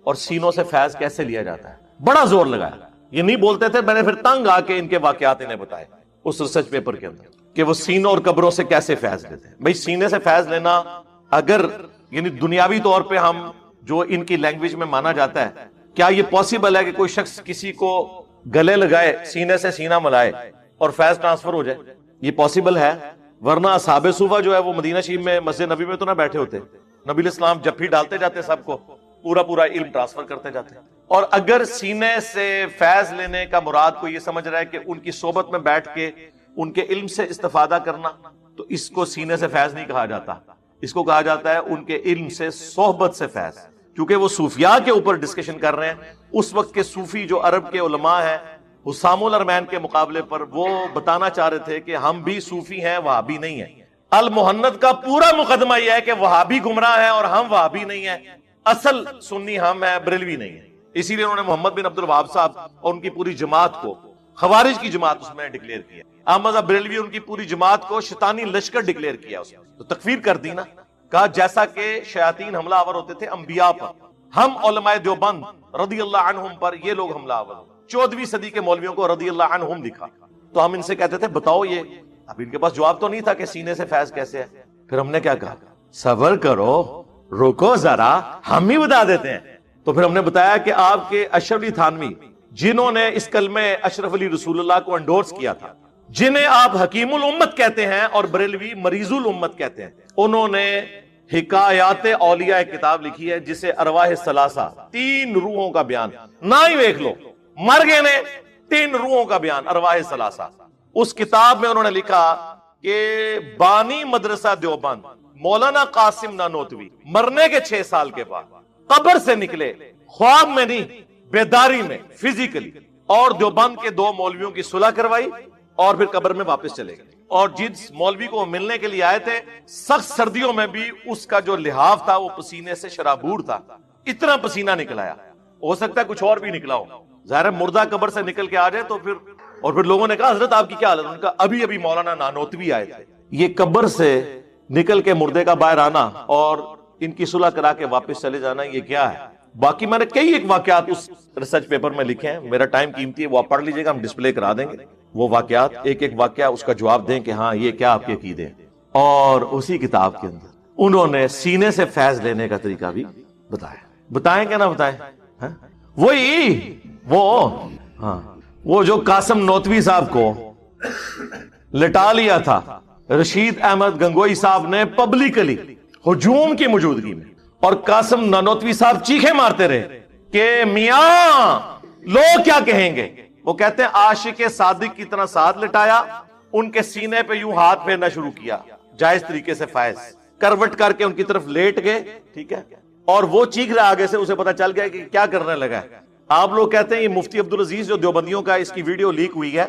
اور سینوں سے فیض کیسے لیا جاتا ہے، بڑا زور لگایا. یہ نہیں بولتے تھے، میں نے پھر تنگ آ کے ان کے واقعات انہیں بتائے اس ریسرچ پیپر کے اندر کہ وہ سینوں اور قبروں سے کیسے فیض لیتے ہیں. بھائی سینے سے فیض لینا اگر یعنی دنیاوی طور پہ ہم جو ان کی لینگویج میں مانا جاتا ہے، کیا یہ پاسبل ہے کہ کوئی شخص کسی کو گلے لگائے، سینے سے سینہ ملائے اور فیض ٹرانسفر ہو جائے؟ یہ پاسبل ہے. ورنہ اصحاب صوفہ جو ہے وہ مدینہ شریف میں مسجد نبی میں تو نہ بیٹھے ہوتے، نبی علیہ السلام جب ڈالتے جاتے سب کو، پورا علم ٹرانسفر کرتے جاتے. اور اگر سینے سے فیض لینے کا مراد کو یہ سمجھ رہا ہے کہ ان کی صحبت میں بیٹھ کے ان کے علم سے استفادہ کرنا، تو اس کو سینے سے فیض نہیں کہا جاتا، اس کو کہا جاتا ہے ان کے علم سے صحبت سے فیض. کیونکہ وہ صوفیاء کے اوپر ڈسکشن کر رہے ہیں. اس وقت کے صوفی جو عرب کے علماء ہیں حسام الحرمین کے مقابلے پر، وہ بتانا چاہ رہے تھے کہ ہم بھی صوفی ہیں، وہابی نہیں ہیں. المحند کا پورا مقدمہ یہ ہے کہ وہابی گمراہ ہیں اور ہم وہابی نہیں ہیں، اصل سنی ہم ہیں، بریلوی نہیں ہیں. اسی لیے انہوں نے محمد بن عبد الوہاب صاحب اور ان کی پوری جماعت کو خوارج کی جماعت اس میں ڈکلیئر کیا. احمد بریلوی ان کی پوری جماعت کو شیطانی لشکر ڈکلیئر کیا اس میں. تو تکفیر کر دی نا. کہا جیسا کہ شیاطین حملہ آور ہوتے تھے انبیاء پر، ہم علماء دیوبند رضی اللہ عنہم پر یہ لوگ حملہ آور. 14ویں صدی کے مولویوں کو رضی اللہ عنہم لکھا. تو ہم ان سے کہتے تھے بتاؤ یہ، اب ان کے پاس جواب تو نہیں تھا کہ سینے سے فیض کیسے ہے. پھر ہم نے کیا کہا، صبر کرو، رکو ذرا، ہم ہی بتا دیتے ہیں. تو پھر ہم نے بتایا کہ آپ کے اشرف علی تھانوی جنہوں نے اس کلمہ اشرف علی رسول اللہ کو انڈورس کیا تھا، جنہیں آپ حکیم الامت کہتے ہیں اور بریلوی مریض الامت کہتے ہیں، انہوں نے حکایات اولیاء کتاب لکھی ہے جسے ارواح ثلاثہ، 3 روحوں کا بیان. نہ ہی دیکھ لو، مر گئے نے 3 روحوں کا بیان ارواح ثلاثہ. اس کتاب میں انہوں نے لکھا کہ بانی مدرسہ دیوبند مولانا قاسم نانوتوی مرنے کے 6 سال کے بعد قبر سے نکلے، خواب میں نہیں بیداری میں فزیکلی، اور دیوبند کے 2 مولویوں کی صلح کروائی اور پھر قبر میں واپس چلے گئے. اور جس مولوی کو ملنے کے لیے آئے تھے، سخت سردیوں میں بھی اس کا جو لحاف تھا وہ پسینے سے شرابور تھا، اتنا پسینہ نکل آیا. ہو سکتا ہے کچھ اور بھی نکلا ہو، ظاہر ہے مردہ قبر سے نکل کے آ جائے تو پھر. اور پھر لوگوں نے کہا حضرت آپ کی کیا حالت؟ ان کا ابھی مولانا نانوتوی آئے تھے. یہ قبر سے نکل کے مردے کا باہر آنا اور ان کی صلح کرا کے واپس چلے جانا، یہ کیا ہے؟ باقی میں نے کئی ایک واقعات اس ریسرچ پیپر میں لکھے ہیں، میرا ٹائم قیمتی ہے، وہ آپ پڑھ لیجئے گا، ہم ڈسپلے کرا دیں گے وہ واقعات، ایک ایک واقعہ اس کا جواب دیں کہ ہاں یہ کیا آپ کے عقیدے ہیں. اور اسی کتاب کے اندر انہوں نے سینے سے فیض لینے کا طریقہ بھی بتایا. بتائیں کہ نہ بتائیں؟ وہی وہ جو قاسم نوتوی صاحب کو لٹا لیا تھا رشید احمد گنگوئی صاحب نے پبلکلی ہجوم کی موجودگی میں، اور قاسم نانوتوی صاحب چیخے مارتے رہے کہ میاں لوگ کیا کہیں گے. وہ کہتے ہیں عاشق صادق کی طرح ساتھ لٹایا، ان کے سینے پہ یوں ہاتھ پھیرنا شروع کیا جائز طریقے سے، فائز کروٹ کر کے ان کی طرف لیٹ گئے، ٹھیک ہے، اور وہ چیخ رہا آگے سے، اسے پتا چل گیا کہ کیا کرنے لگا ہے. آپ لوگ کہتے ہیں یہ مفتی عبدالعزیز جو دیوبندیوں کا، اس کی ویڈیو لیک ہوئی ہے،